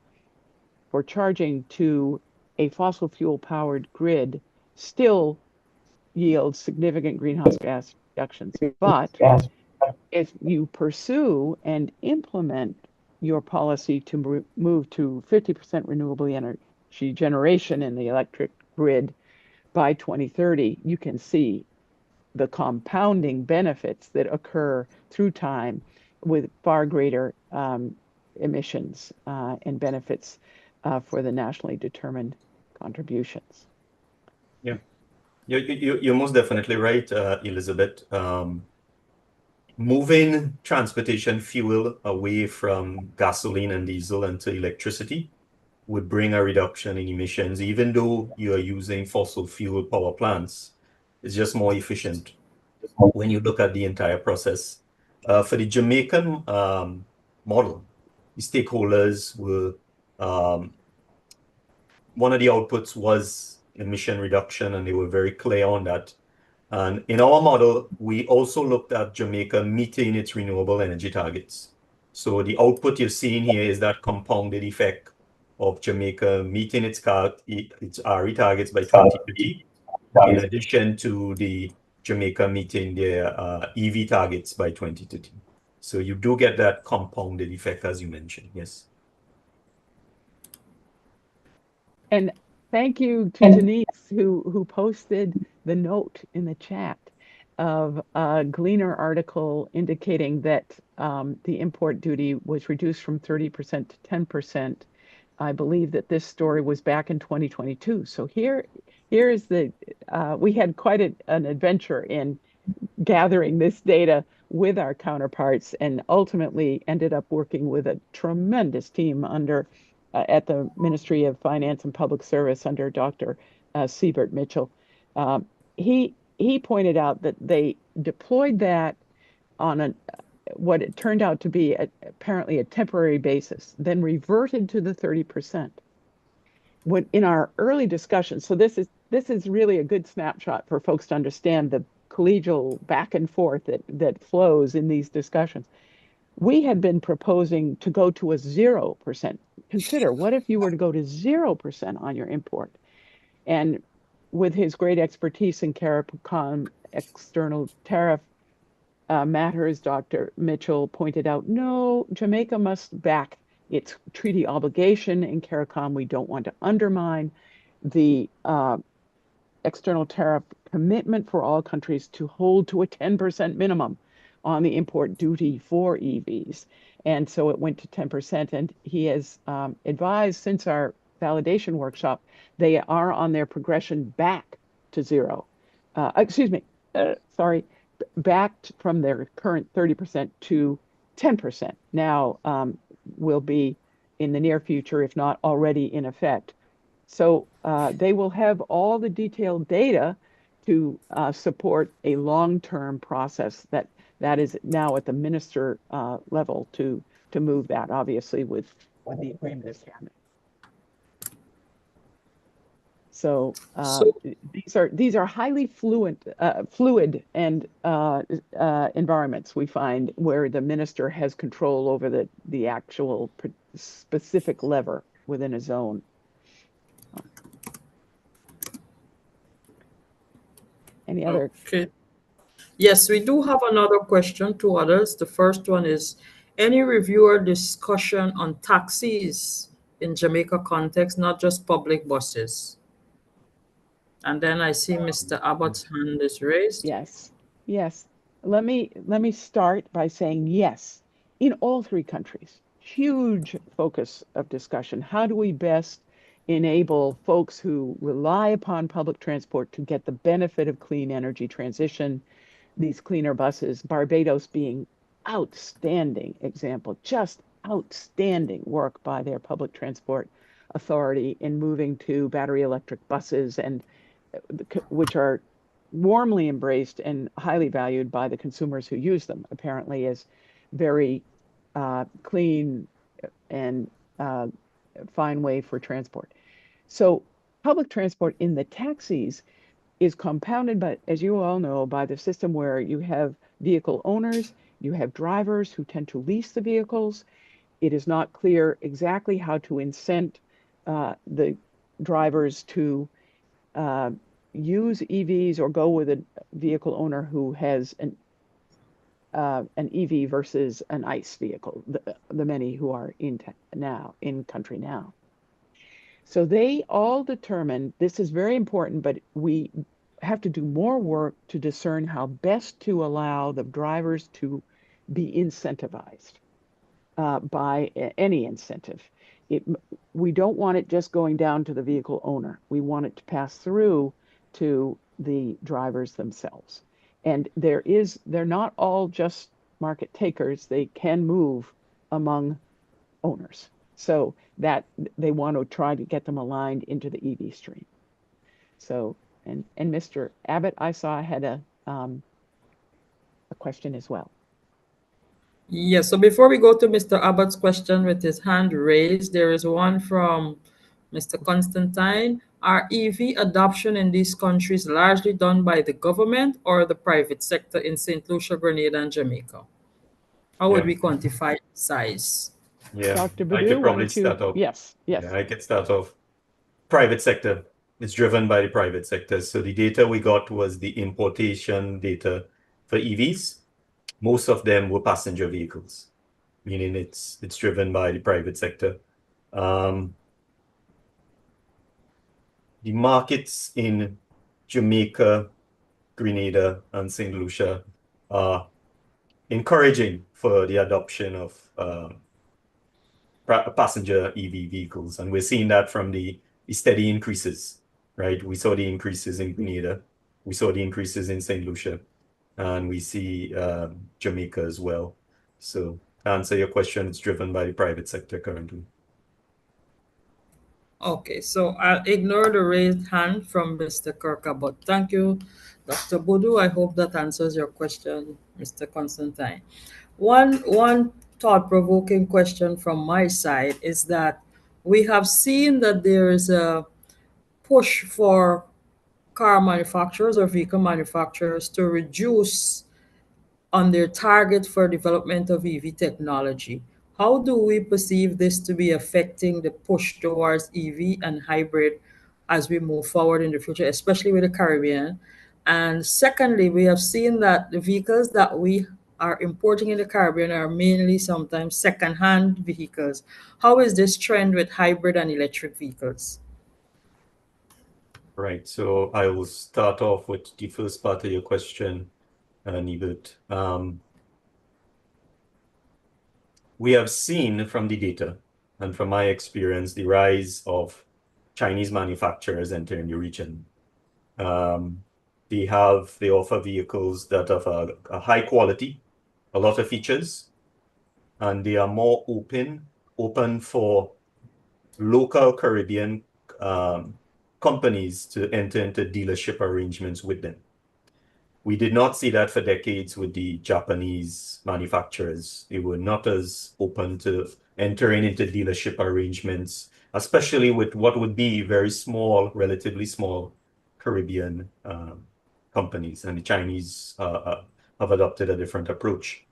for charging to a fossil fuel powered grid still yields significant greenhouse gas reductions. But if you pursue and implement your policy to move to 50% renewable energy generation in the electric grid by 2030, you can see the compounding benefits that occur through time with far greater emissions and benefits for the nationally determined contributions.
Yeah, you're most definitely right, Elizabeth. Moving transportation fuel away from gasoline and diesel into electricity would bring a reduction in emissions, even though you are using fossil fuel power plants. It's just more efficient when you look at the entire process. For the Jamaican model, the stakeholders were one of the outputs was emission reduction, and they were very clear on that. And in our model, we also looked at Jamaica meeting its renewable energy targets. So the output you're seeing here is that compounded effect of Jamaica meeting its RE targets by 2030, in addition to the Jamaica meeting their EV targets by 2030. So you do get that compounded effect, as you mentioned, yes.
And thank you to Denise who posted the note in the chat of a Gleaner article indicating that the import duty was reduced from 30% to 10%. I believe that this story was back in 2022. So here is the we had quite an adventure in gathering this data with our counterparts and ultimately ended up working with a tremendous team under at the Ministry of Finance and Public Service under Dr. Siebert Mitchell. He pointed out that they deployed that on what it turned out to be apparently a temporary basis, then reverted to the 30%. When in our early discussions, so this is really a good snapshot for folks to understand the collegial back and forth that flows in these discussions. We had been proposing to go to a 0%. Consider, what if you were to go to 0% on your import? And with his great expertise in CARICOM external tariff matters, Dr. Mitchell pointed out, no, Jamaica must back its treaty obligation in CARICOM. We don't want to undermine the external tariff commitment for all countries to hold to a 10% minimum on the import duty for EVs. And so it went to 10%. And he has advised since our validation workshop, they are on their progression back to zero. Back from their current 30% to 10%. Now will be in the near future, if not already in effect. So they will have all the detailed data to support a long-term process that is now at the minister level to move that, obviously, with the agreement of cabinet. So these are highly fluid and environments we find where the minister has control over the actual specific lever within a zone. Any other?
Okay. Yes, we do have another question, two others. The first one is, any review or discussion on taxis in Jamaica context, not just public buses? And then I see Mr. Abbott's hand is raised.
Yes. Let me start by saying yes. In all three countries, huge focus of discussion. How do we best enable folks who rely upon public transport to get the benefit of clean energy transition, these cleaner buses, Barbados being outstanding example, just outstanding work by their public transport authority in moving to battery electric buses, and which are warmly embraced and highly valued by the consumers who use them, apparently as very clean and fine way for transport. So public transport in the taxis is compounded by, as you all know, by the system where you have vehicle owners, you have drivers who tend to lease the vehicles. It is not clear exactly how to incent the drivers to use EVs or go with a vehicle owner who has an EV versus an ICE vehicle, the many who are in country now. So they all determine, this is very important, but we have to do more work to discern how best to allow the drivers to be incentivized. by any incentive. We don't want it just going down to the vehicle owner. We want it to pass through to the drivers themselves. And they're not all just market takers. They can move among owners. So that they want to try to get them aligned into the EV stream. So, and Mr. Abbott, I saw had a question as well.
Yes, so before we go to Mr. Abbott's question with his hand raised, there is one from Mr. Constantine. Are EV adoption in these countries largely done by the government or the private sector in St. Lucia, Grenada, and Jamaica? How would we quantify size?
Yeah,
Dr.
I
Badu,
could
why
probably
don't you?
start off.
Yes, yes.
Yeah, I could start off. Private sector. It's driven by the private sector. So the data we got was the importation data for EVs. Most of them were passenger vehicles, meaning it's driven by the private sector. The markets in Jamaica, Grenada, and St. Lucia are encouraging for the adoption of passenger EV vehicles. And we're seeing that from the steady increases, right? We saw the increases in Grenada. We saw the increases in St. Lucia. And we see Jamaica as well. So to answer your question, it's driven by the private sector currently.
Okay, so I'll ignore the raised hand from Mr. Kirkabot. Thank you, Dr. Bodu. I hope that answers your question, Mr. Constantine. One thought-provoking question from my side is that we have seen that there is a push for car manufacturers or vehicle manufacturers to reduce on their target for development of EV technology. How do we perceive this to be affecting the push towards EV and hybrid as we move forward in the future, especially with the Caribbean? And secondly, we have seen that the vehicles that we are importing in the Caribbean are mainly sometimes second-hand vehicles. How is this trend with hybrid and electric vehicles?
Right. So I will start off with the first part of your question, Nibet. We have seen from the data and from my experience the rise of Chinese manufacturers entering the region. They offer vehicles that have a high quality, a lot of features, and they are more open for local Caribbean companies to enter into dealership arrangements with them. We did not see that for decades with the Japanese manufacturers. They were not as open to entering into dealership arrangements, especially with what would be very small, relatively small Caribbean companies. And the Chinese have adopted a different approach.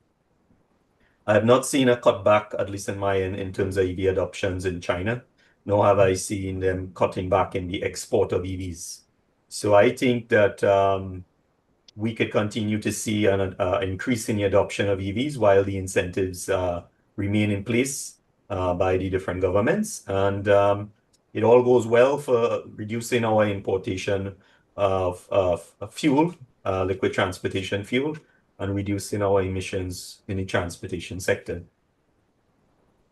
I have not seen a cutback, at least in my end, in terms of EV adoptions in China, nor have I seen them cutting back in the export of EVs. So I think that we could continue to see an increase in the adoption of EVs while the incentives remain in place by the different governments. And it all goes well for reducing our importation of fuel, liquid transportation fuel, and reducing our emissions in the transportation sector.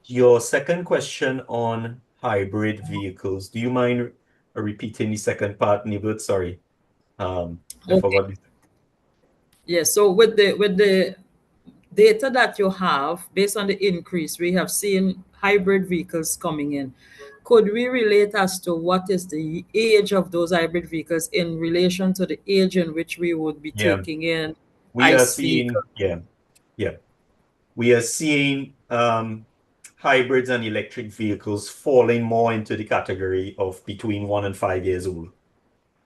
Your second question on hybrid vehicles, do you mind repeating the second part, Nibet? Sorry, I forgot.
Yes, so with the data that you have, based on the increase, we have seen hybrid vehicles coming in. Could we relate as to what is the age of those hybrid vehicles in relation to the age in which we would be taking in
we are
ICE
seeing,
vehicles?
we are seeing hybrids and electric vehicles falling more into the category of between 1 and 5 years old,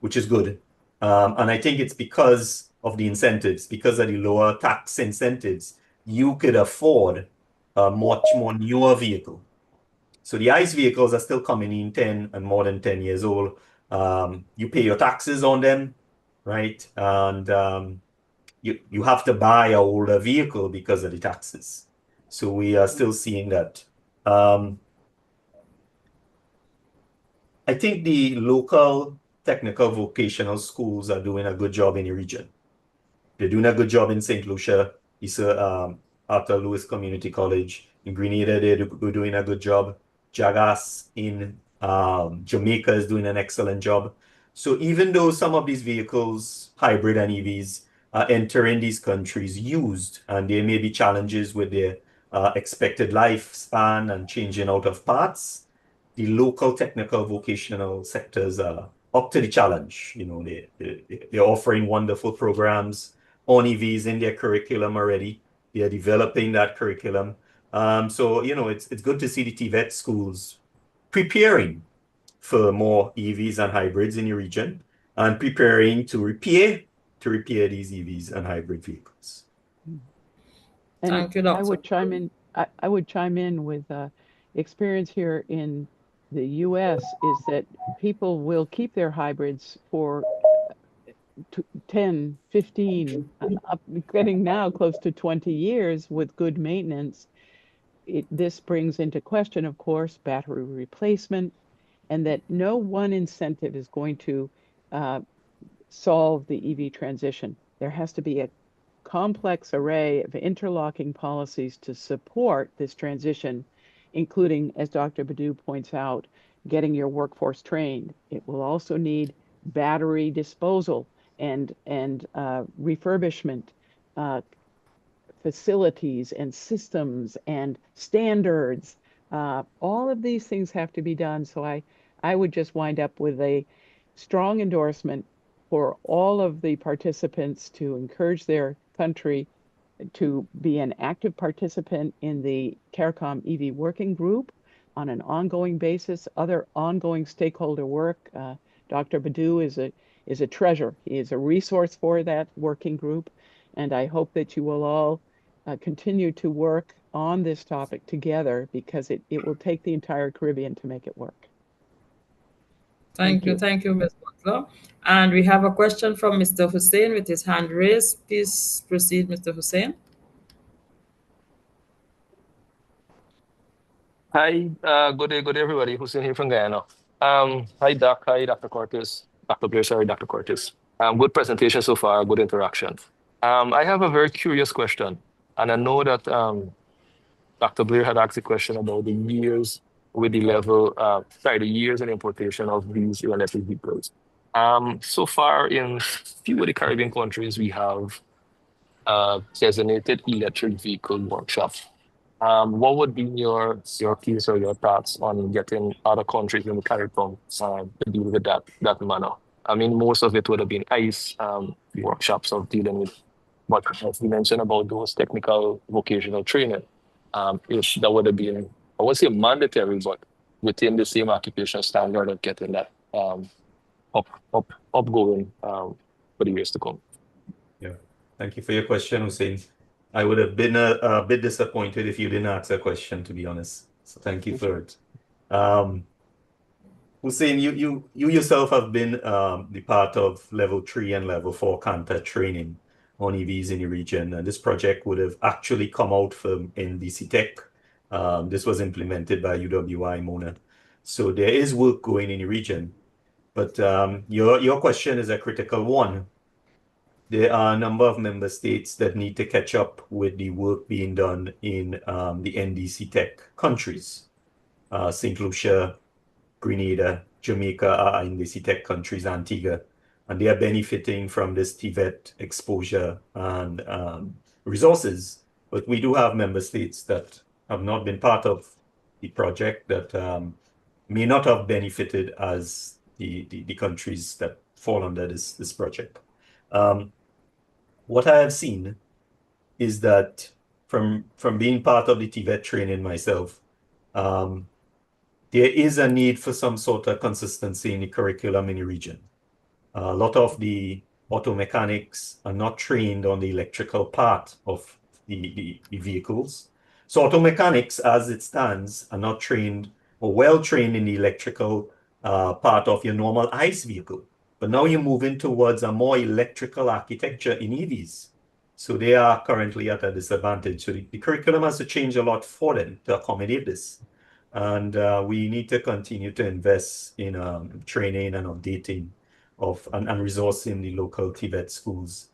which is good. And I think it's because of the incentives, because of the lower tax incentives, you could afford a much more newer vehicle. So the ICE vehicles are still coming in 10 and more than 10 years old. You pay your taxes on them, right? And you have to buy an older vehicle because of the taxes. So we are still seeing that. I think the local technical vocational schools are doing a good job in the region. They're doing a good job in St. Lucia. Arthur Lewis Community College. In Grenada, we're doing a good job. Jagas in Jamaica is doing an excellent job. So even though some of these vehicles, hybrid and EVs, are entering these countries used, and there may be challenges with their expected lifespan and changing out of parts, the local technical vocational sectors are up to the challenge. You know, they're offering wonderful programs on EVs in their curriculum already. They are developing that curriculum. So, you know, it's good to see the TVET schools preparing for more EVs and hybrids in the region and preparing to repair these EVs and hybrid vehicles.
And
Thank you,
I
Doctor.
would chime in. I would chime in with experience here in the U.S. is that people will keep their hybrids for 10, 15, up, getting now close to 20 years with good maintenance. This brings into question, of course, battery replacement, and that no one incentive is going to solve the EV transition. There has to be a complex array of interlocking policies to support this transition, including, as Dr. Badu points out, getting your workforce trained. It will also need battery disposal and refurbishment facilities and systems and standards. All of these things have to be done. So I would just wind up with a strong endorsement for all of the participants to encourage their country to be an active participant in the CARICOM EV working group on an ongoing basis, other ongoing stakeholder work. Dr. Badu is a treasure. He is a resource for that working group. And I hope that you will all continue to work on this topic together because it will take the entire Caribbean to make it work.
Thank you, Ms. Butler. And we have a question from Mr. Hussein with his hand raised. Please proceed, Mr. Hussein.
Hi, good day, everybody. Hussein here from Guyana. Hi, Doc. Hi, Dr. Cortes. Dr. Blair, sorry, Dr. Cortes. Good presentation so far, good interaction. I have a very curious question, and I know that Dr. Blair had asked a question about the years with the level, the years and importation of these electric vehicles. So far in few of the Caribbean countries, we have designated electric vehicle workshops. What would be your keys or your thoughts on getting other countries in the CARICOM to deal with that manner? I mean, most of it would have been ICE workshops of dealing with what you mentioned about those technical vocational training. If that would have been, I would say mandatory, but within the same occupation standard of getting that upgoing for the years to come.
Yeah, thank you for your question, Hussein. I would have been a bit disappointed if you didn't ask a question, to be honest. So thank you for it. Hussein, you yourself have been the part of level 3 and level 4 CANTA training on EVs in the region, and this project would have actually come out from NDC Tech. This was implemented by UWI Mona. So there is work going in the region, but your question is a critical one. There are a number of member states that need to catch up with the work being done in the NDC Tech countries. St. Lucia, Grenada, Jamaica are NDC Tech countries, Antigua, and they are benefiting from this TVET exposure and resources. But we do have member states that have not been part of the project that may not have benefited as the countries that fall under this project. What I have seen is that from being part of the TVET training myself, there is a need for some sort of consistency in the curriculum in the region. A lot of the auto mechanics are not trained on the electrical part of the vehicles. So auto mechanics, as it stands, are not trained or well trained in the electrical part of your normal ICE vehicle. But now you're moving towards a more electrical architecture in EVs. So they are currently at a disadvantage. So the curriculum has to change a lot for them to accommodate this. And we need to continue to invest in training and updating of and resourcing the local TVET schools.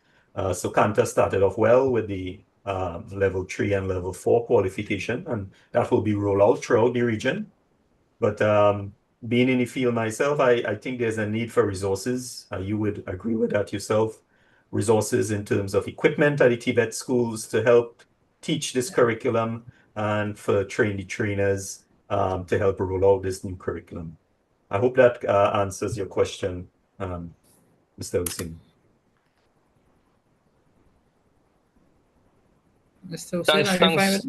So CANTA started off well with the level 3 and level 4 qualification, and that will be rolled out throughout the region. But being in the field myself, I think there's a need for resources. You would agree with that yourself. Resources in terms of equipment at the Tibet schools to help teach this curriculum and for train the trainers to help roll out this new curriculum. I hope that answers your question, Mr. Hussein.
Mr. Hussein,
Thanks,
are you fine with
thanks.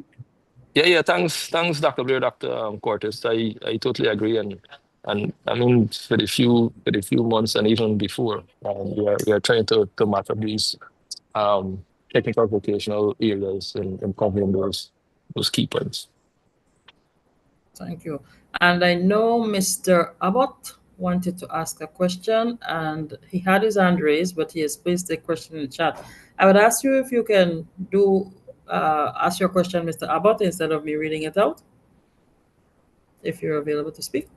Yeah, thanks, Dr. Blair, Dr. Cortis. I totally agree, and I mean for the few months and even before, we are trying to map up these technical vocational areas and covering those key points.
Thank you. And I know Mr. Abbott wanted to ask a question, and he had his hand raised, but he has placed a question in the chat. I would ask you if you can ask your question, Mr. Abbott, instead of me reading it out, if you're available to speak.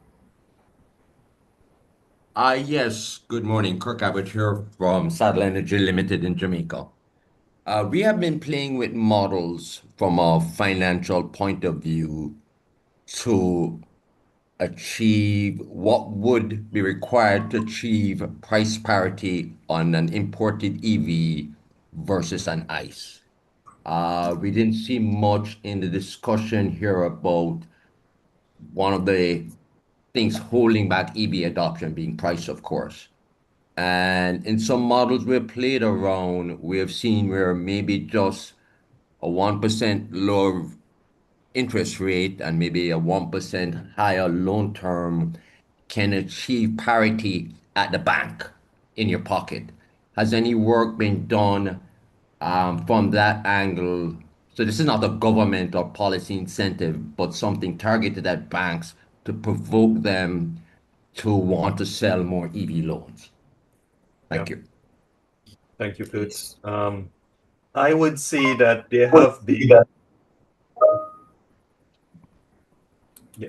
Yes, good morning. Kirk Abbott here from Saddle Energy Limited in Jamaica. We have been playing with models from a financial point of view to achieve what would be required to achieve price parity on an imported EV versus an ICE. We didn't see much in the discussion here about one of the things holding back EV adoption being price, of course. And in some models we've played around, we have seen where maybe just a 1% lower interest rate and maybe a 1% higher loan term can achieve parity at the bank in your pocket. Has any work been done from that angle? So this is not a government or policy incentive, but something targeted at banks to provoke them to want to sell more EV loans. Thank you.
Thank you, Kurt. I would say that there have been.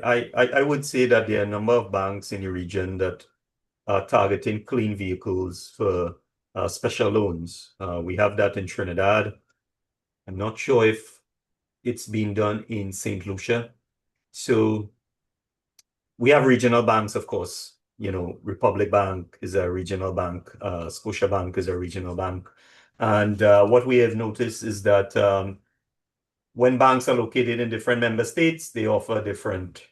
I would say that there are a number of banks in the region that are targeting clean vehicles for special loans. We have that in Trinidad. I'm not sure if it's been done in St. Lucia. So we have regional banks, of course. You know, Republic Bank is a regional bank. Scotia Bank is a regional bank. And what we have noticed is that when banks are located in different member states, they offer different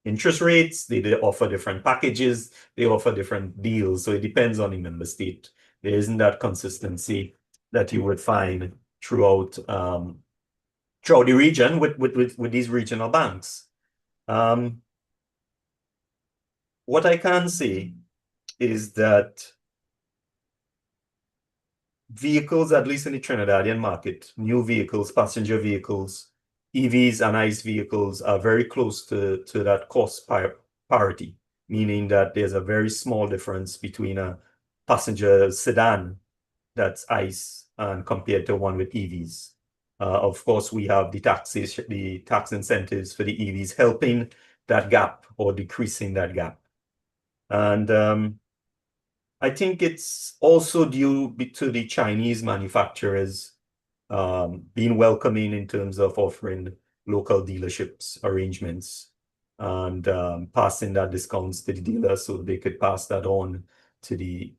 interest rates, they offer different packages, they offer different deals. So it depends on the member state. There isn't that consistency that you would find throughout the region with these regional banks. What I can say is that vehicles, at least in the Trinidadian market, new vehicles, passenger vehicles, EVs and ICE vehicles are very close to that cost parity, meaning that there's a very small difference between a passenger sedan that's ICE and compared to one with EVs. Of course, we have the tax incentives for the EVs helping that gap or decreasing that gap. And I think it's also due to the Chinese manufacturers being welcoming in terms of offering local dealerships arrangements and passing that discounts to the dealer so they could pass that on to the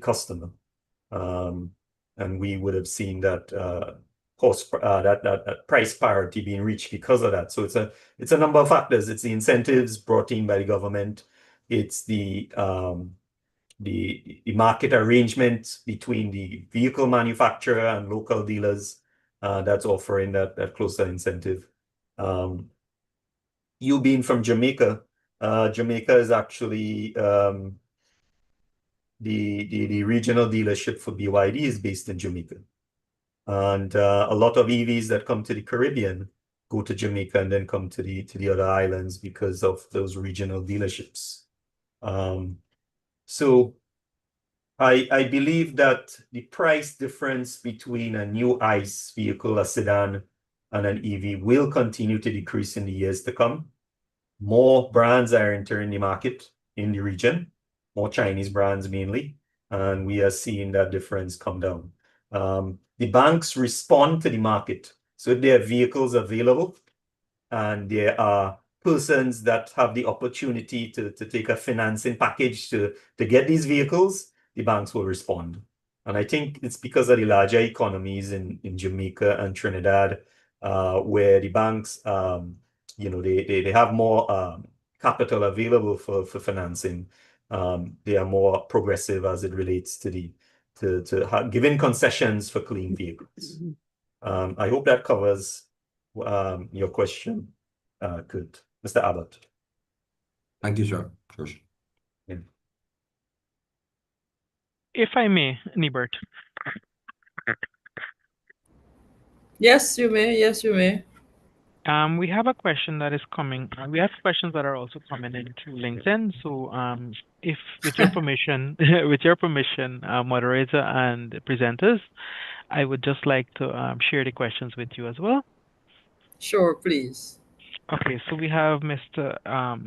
customer. And we would have seen that that price parity being reached because of that. So it's a number of factors. It's the incentives brought in by the government. It's the market arrangement between the vehicle manufacturer and local dealers that's offering that closer incentive. You being from Jamaica, Jamaica is actually the regional dealership for BYD is based in Jamaica. And a lot of EVs that come to the Caribbean go to Jamaica and then come to the other islands because of those regional dealerships. So I believe that the price difference between a new ICE vehicle, a sedan, and an EV will continue to decrease in the years to come. More brands are entering the market in the region, more Chinese brands mainly, and we are seeing that difference come down. the banks respond to the market. So if there are vehicles available and there are persons that have the opportunity to take a financing package to get these vehicles, the banks will respond. And I think it's because of the larger economies in Jamaica and Trinidad, where the banks, they have more capital available for financing. They are more progressive as it relates to giving concessions for clean vehicles. I hope that covers your question, Kurt. Mr. Abbott.
Thank you, sir.
Yeah.
If I may, Nibert.
Yes, you may. Yes, you may.
We have a question that is coming. We have questions that are also coming in through LinkedIn. So, if with your permission, moderator and presenters, I would just like to share the questions with you as well.
Sure, please.
Okay, so we have Mr.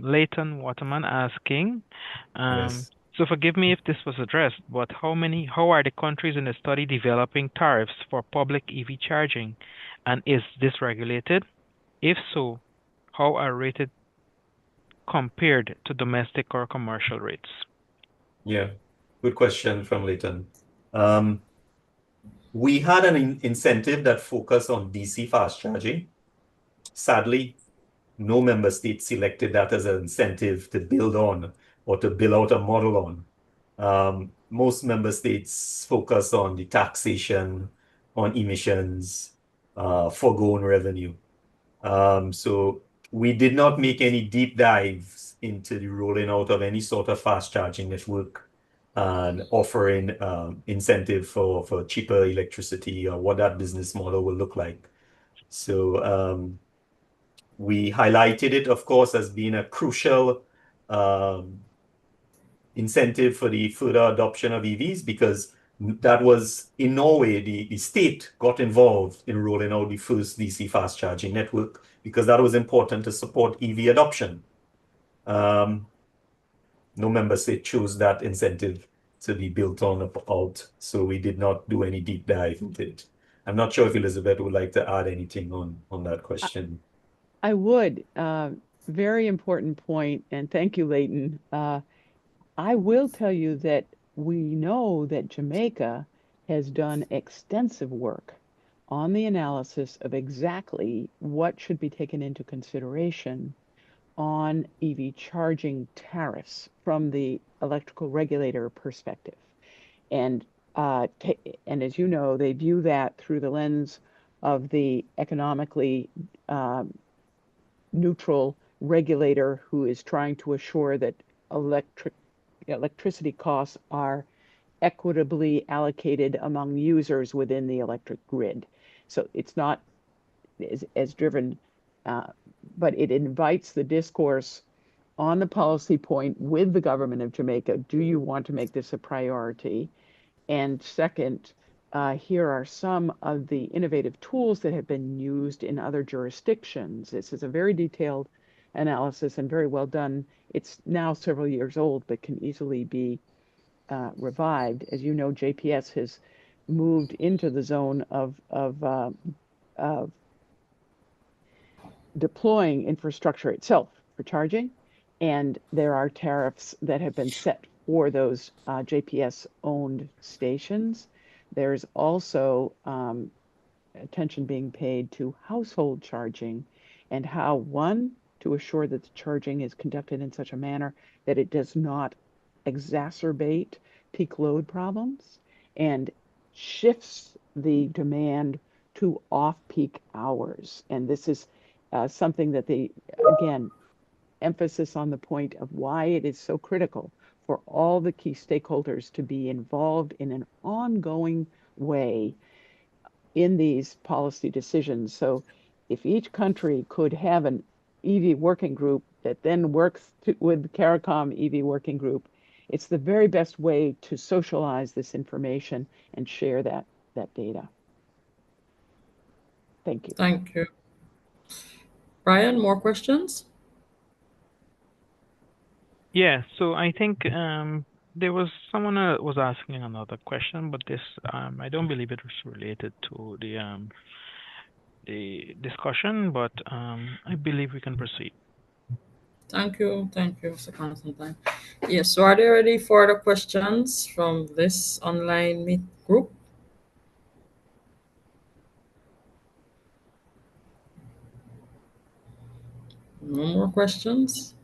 Leighton Waterman asking,
Yes.
so forgive me if this was addressed, but how are the countries in the study developing tariffs for public EV charging, and is this regulated? If so, how are rated compared to domestic or commercial rates?
Yeah, good question from Leighton. We had an incentive that focused on DC fast charging. Sadly, no member state selected that as an incentive to build on or to build out a model on. Most member states focus on the taxation, on emissions, foregone revenue. So we did not make any deep dives into the rolling out of any sort of fast charging network and offering incentive for cheaper electricity or what that business model will look like. So we highlighted it, of course, as being a crucial incentive for the further adoption of EVs, because that was in Norway, the state got involved in rolling out the first DC fast charging network because that was important to support EV adoption. No member state chose that incentive to be built on out, so we did not do any deep dive into it. I'm not sure if Elizabeth would like to add anything on that question.
I would. Very important point, and thank you, Leighton. I will tell you that we know that Jamaica has done extensive work on the analysis of exactly what should be taken into consideration on EV charging tariffs from the electrical regulator perspective. And as you know, they view that through the lens of the economically neutral regulator who is trying to assure that electricity costs are equitably allocated among users within the electric grid. So it's not as driven, but it invites the discourse on the policy point with the government of Jamaica. Do you want to make this a priority? And second, here are some of the innovative tools that have been used in other jurisdictions. This is a very detailed analysis and very well done. It's now several years old, but can easily be revived. As you know, JPS has moved into the zone of deploying infrastructure itself for charging, and there are tariffs that have been set for those JPS-owned stations. There's also attention being paid to household charging and how, one, to assure that the charging is conducted in such a manner that it does not exacerbate peak load problems and shifts the demand to off-peak hours. And this is something that again, emphasis on the point of why it is so critical for all the key stakeholders to be involved in an ongoing way in these policy decisions. So if each country could have an EV working group that then works with CARICOM EV working group, it's the very best way to socialize this information and share that data. Thank you.
Thank you. Brian, more questions?
Yeah, so I think there was someone was asking another question, but this I don't believe it was related to the discussion, but I believe we can proceed.
Thank you, Mr. Constantine. Yes, so are there any further questions from this online meet group? No more questions?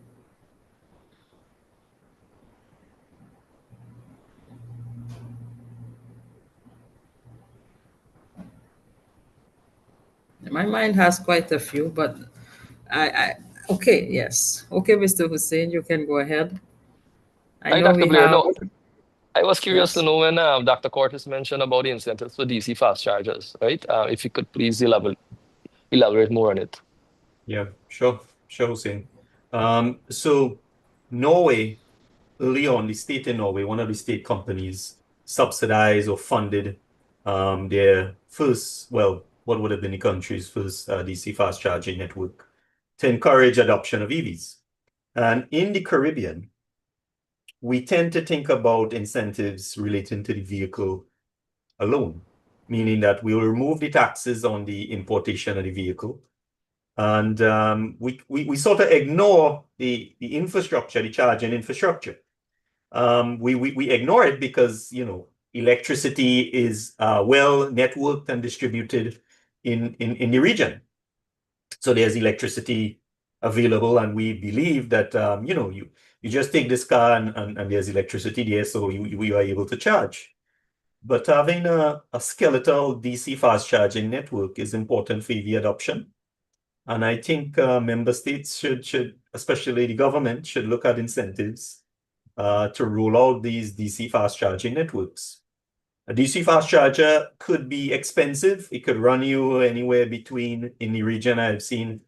My mind has quite a few, but okay, yes. Okay, Mr. Hussein, you can go ahead. I
Hi,
know
Dr.
we
Blair.
have,
No, I was curious to
yes.
know when Dr. Cortis mentioned about the incentives for DC fast chargers, right? If you could please elaborate more on it.
Yeah, sure, Hussein. So Norway, early on, the state in Norway, one of the state companies subsidized or funded their first, well, what would have been the country's first DC fast charging network to encourage adoption of EVs. And in the Caribbean, we tend to think about incentives relating to the vehicle alone, meaning that we will remove the taxes on the importation of the vehicle. And we sort of ignore the infrastructure, the charging infrastructure. We ignore it because, electricity is well networked and distributed in the region. So there's electricity available, and we believe that, you just take this car and there's electricity there, so you are able to charge. But having a skeletal DC fast charging network is important for EV adoption. And I think member states should, especially the government, should look at incentives to roll out these DC fast charging networks. A DC fast charger could be expensive. It could run you anywhere between, in the region I've seen,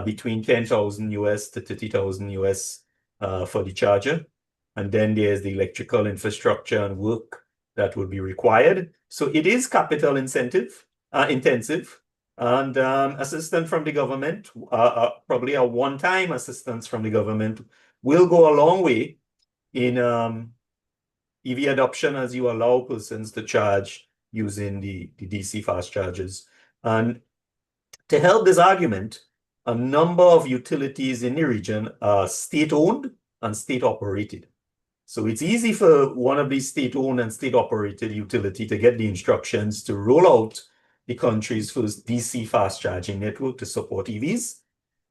between 10,000 US to 30,000 US for the charger. And then there's the electrical infrastructure and work that would be required. So it is capital intensive, and assistance from the government, probably a one-time assistance from the government, will go a long way in EV adoption as you allow persons to charge using the DC fast chargers. And to help this argument, a number of utilities in the region are state-owned and state-operated. So it's easy for one of these state-owned and state-operated utility to get the instructions to roll out the country's first DC fast charging network to support EVs.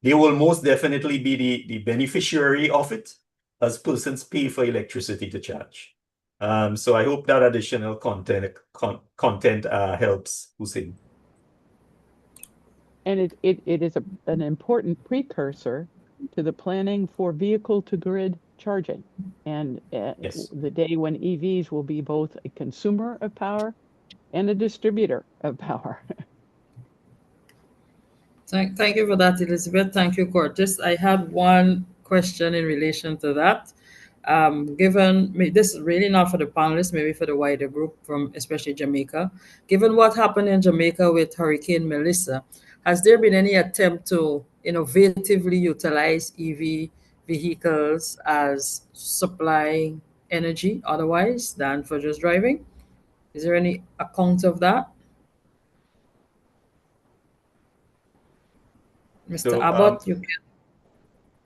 They will most definitely be the beneficiary of it as persons pay for electricity to charge. So I hope that additional content helps, Hussein.
And it is an important precursor to the planning for vehicle-to-grid charging. And
Yes.
the day when EVs will be both a consumer of power and a distributor of power.
Thank you for that, Elizabeth. Thank you, Curtis. I had one question in relation to that. Given this is really not for the panelists, maybe for the wider group from especially Jamaica. Given what happened in Jamaica with Hurricane Melissa, has there been any attempt to innovatively utilize EV vehicles as supplying energy otherwise than for just driving? Is there any account of that? Mr.
So,
Abbott, you can,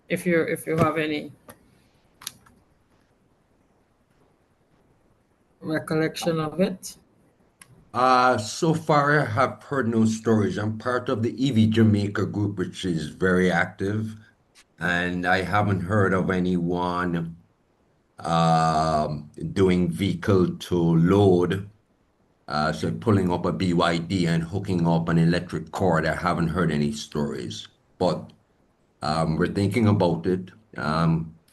if you have any recollection of it.
So far, I have heard no stories. I'm part of the EV Jamaica group, which is very active, and I haven't heard of anyone doing vehicle to load, so pulling up a BYD and hooking up an electric cord. I haven't heard any stories, but we're thinking about it.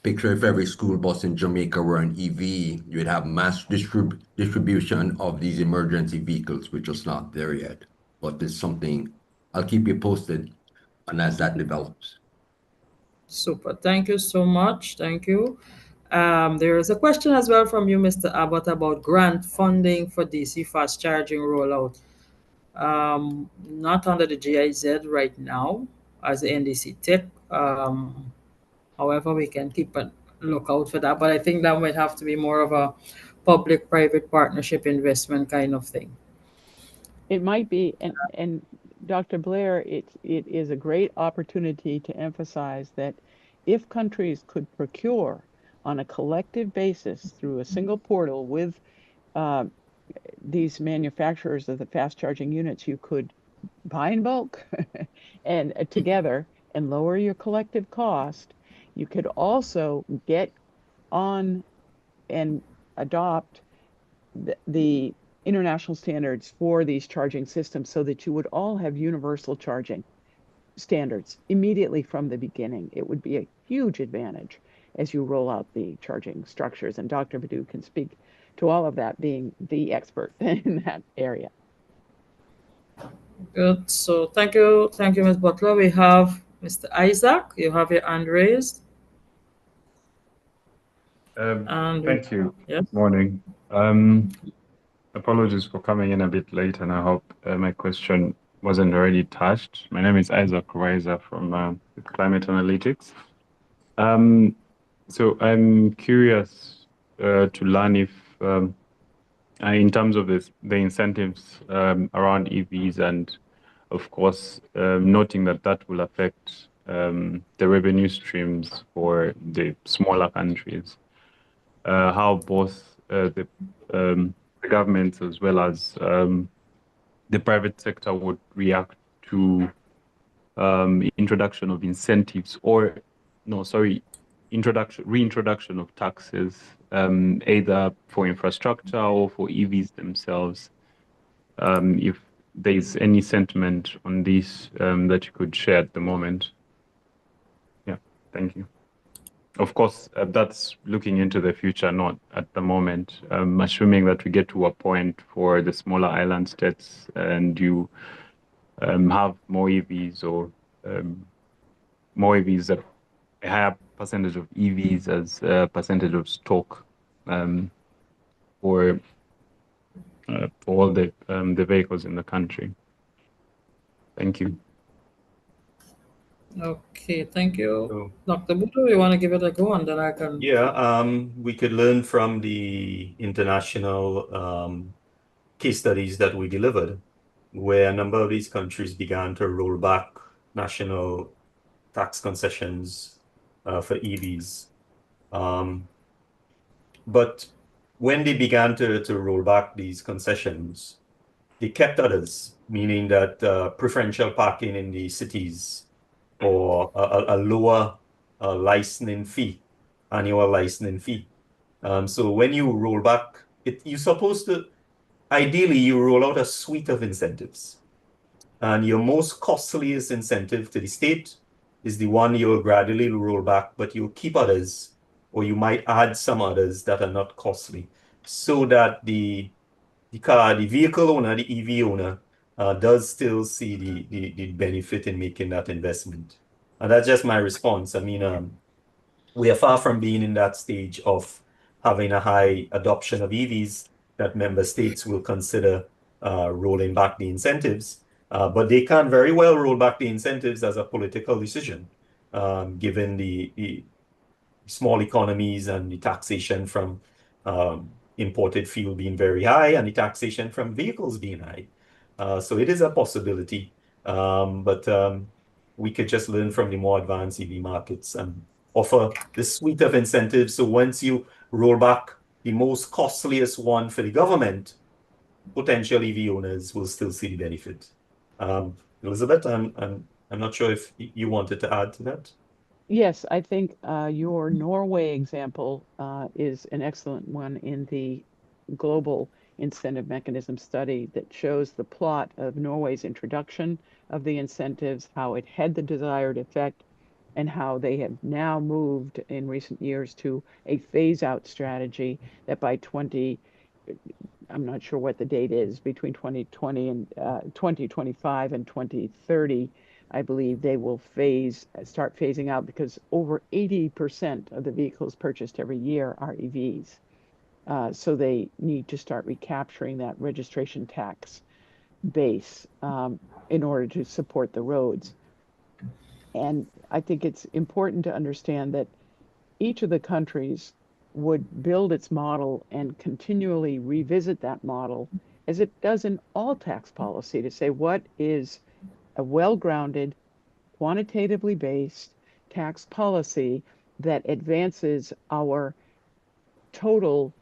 Picture if every school bus in Jamaica were an EV, you'd have mass distribution of these emergency vehicles, which is not there yet. But it's something I'll keep you posted on as that develops.
Super. Thank you so much. Thank you. There is a question as well from you, Mr. Abbott, about grant funding for DC fast charging rollout. Not under the GIZ right now as the NDC tech. However, we can keep look out for that. But I think that might have to be more of a public-private partnership investment kind of thing.
It might be, and Dr. Blair, it is a great opportunity to emphasize that if countries could procure on a collective basis through a single portal with uh, these manufacturers of the fast charging units, you could buy in bulk and together and lower your collective cost. You could also get on and adopt the international standards for these charging systems so that you would all have universal charging standards immediately from the beginning. It would be a huge advantage as you roll out the charging structures. And Dr. Badu can speak to all of that, being the expert in that area.
Good. So thank you, Ms. Butler. We have Mr. Isaac. You have your hand raised. And
Thank you.
yes.
Morning. Apologies for coming in a bit late, and I hope my question wasn't already touched. My name is Isaac Weiser from Climate Analytics. So I'm curious to learn if, in terms of the incentives around EVs, and of course, noting that that will affect the revenue streams for the smaller countries. How both the governments as well as the private sector would react to introduction of incentives, or no, sorry, reintroduction of taxes, either for infrastructure or for EVs themselves. If there's any sentiment on this that you could share at the moment. Yeah, thank you. Of course, that's looking into the future, not at the moment. Assuming that we get to a point for the smaller island states and you have more EVs, or more EVs, that a higher percentage of EVs as a percentage of stock for all the vehicles in the country. Thank you.
Okay, thank you.
So,
Dr. Butu, you want to give it a go, and then I can...
yeah, we could learn from the international case studies that we delivered, where a number of these countries began to roll back national tax concessions for EVs. But when they began to roll back these concessions, they kept others, meaning that preferential parking in the cities, or a lower licensing fee, annual licensing fee. So when you roll back, you're supposed to, ideally, you roll out a suite of incentives. And your most costliest incentive to the state is the one you'll gradually roll back, but you'll keep others, or you might add some others that are not costly, so that the vehicle owner, the EV owner, does still see the benefit in making that investment. And that's just my response. I mean, we are far from being in that stage of having a high adoption of EVs that member states will consider rolling back the incentives. But they can very well roll back the incentives as a political decision, given the small economies and the taxation from imported fuel being very high and the taxation from vehicles being high. So it is a possibility, but we could just learn from the more advanced EV markets and offer the suite of incentives. So once you roll back the most costliest one for the government, potential EV owners will still see the benefit. Elizabeth, I'm not sure if you wanted to add to that.
Yes, I think your Norway example is an excellent one in the global incentive mechanism study that shows the plot of Norway's introduction of the incentives, how it had the desired effect, and how they have now moved in recent years to a phase out strategy that by I'm not sure what the date is, between 2020 and 2025 and 2030, I believe they will start phasing out, because over 80% of the vehicles purchased every year are EVs. So they need to start recapturing that registration tax base in order to support the roads. And I think it's important to understand that each of the countries would build its model and continually revisit that model, as it does in all tax policy, to say what is a well-grounded, quantitatively based tax policy that advances our total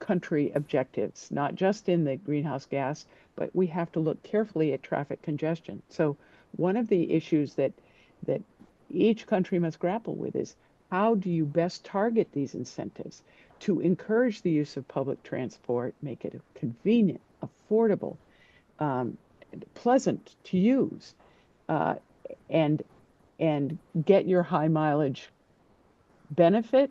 country objectives, not just in the greenhouse gas, but we have to look carefully at traffic congestion. So one of the issues that each country must grapple with is, how do you best target these incentives to encourage the use of public transport, make it convenient, affordable, pleasant to use, and get your high mileage benefit,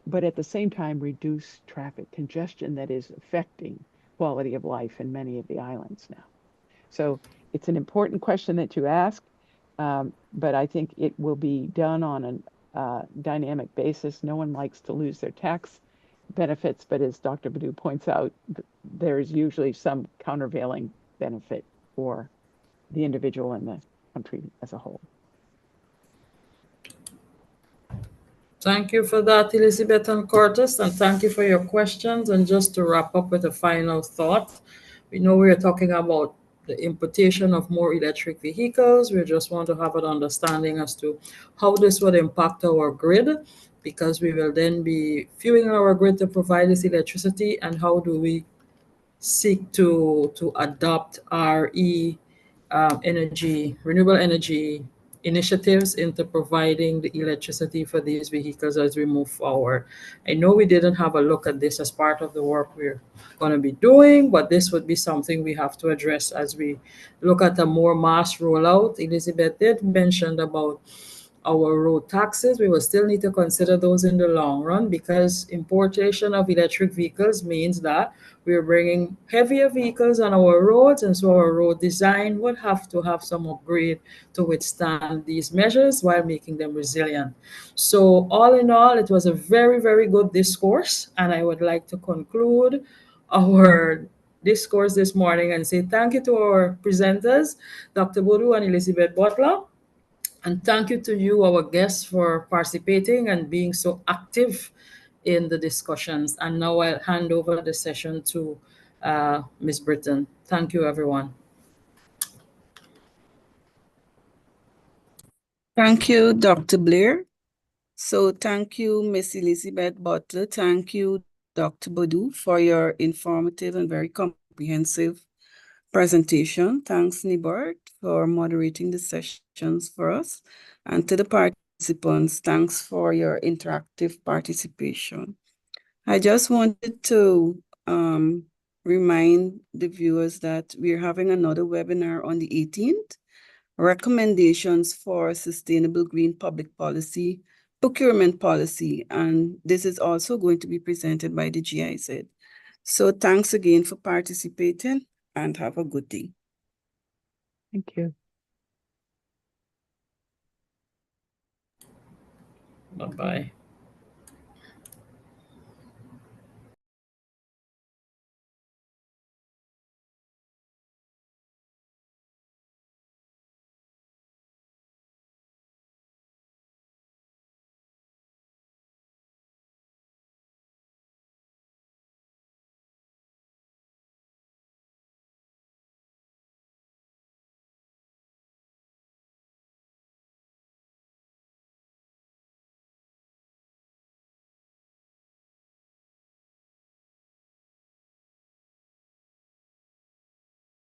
but at the same time reduce traffic congestion that is affecting quality of life in many of the islands now. So it's an important question that you ask, but I think it will be done on a dynamic basis. No one likes to lose their tax benefits, but as Dr. Badu points out, there's usually some countervailing benefit for the individual and the country as a whole.
Thank you for that, Elizabeth and Curtis, and thank you for your questions. And just to wrap up with a final thought, we know we're talking about the importation of more electric vehicles. We just want to have an understanding as to how this would impact our grid, because we will then be fueling our grid to provide this electricity, and how do we seek to adopt our renewable energy initiatives into providing the electricity for these vehicles as we move forward. I know we didn't have a look at this as part of the work we're going to be doing, but this would be something we have to address as we look at a more mass rollout. Elizabeth did mention about our road taxes. We will still need to consider those in the long run, because importation of electric vehicles means that we're bringing heavier vehicles on our roads, and so our road design would have to have some upgrade to withstand these measures while making them resilient. So all in all, it was a very, very good discourse, and I would like to conclude our discourse this morning and say thank you to our presenters, Dr. Bodu and Elizabeth Butler. And thank you to you, our guests, for participating and being so active in the discussions. And now I'll hand over the session to Ms. Britton. Thank you, everyone.
Thank you, Dr. Blair. So thank you, Ms. Elizabeth Butler. Thank you, Dr. Bodu, for your informative and very comprehensive presentation. Thanks, Nibart, for moderating the sessions for us. And to the participants, thanks for your interactive participation. I just wanted to remind the viewers that we're having another webinar on the 18th, Recommendations for Sustainable Green Public Policy, Procurement Policy, and this is also going to be presented by the GIZ. So thanks again for participating, and have a good day.
Thank you.
Bye-bye.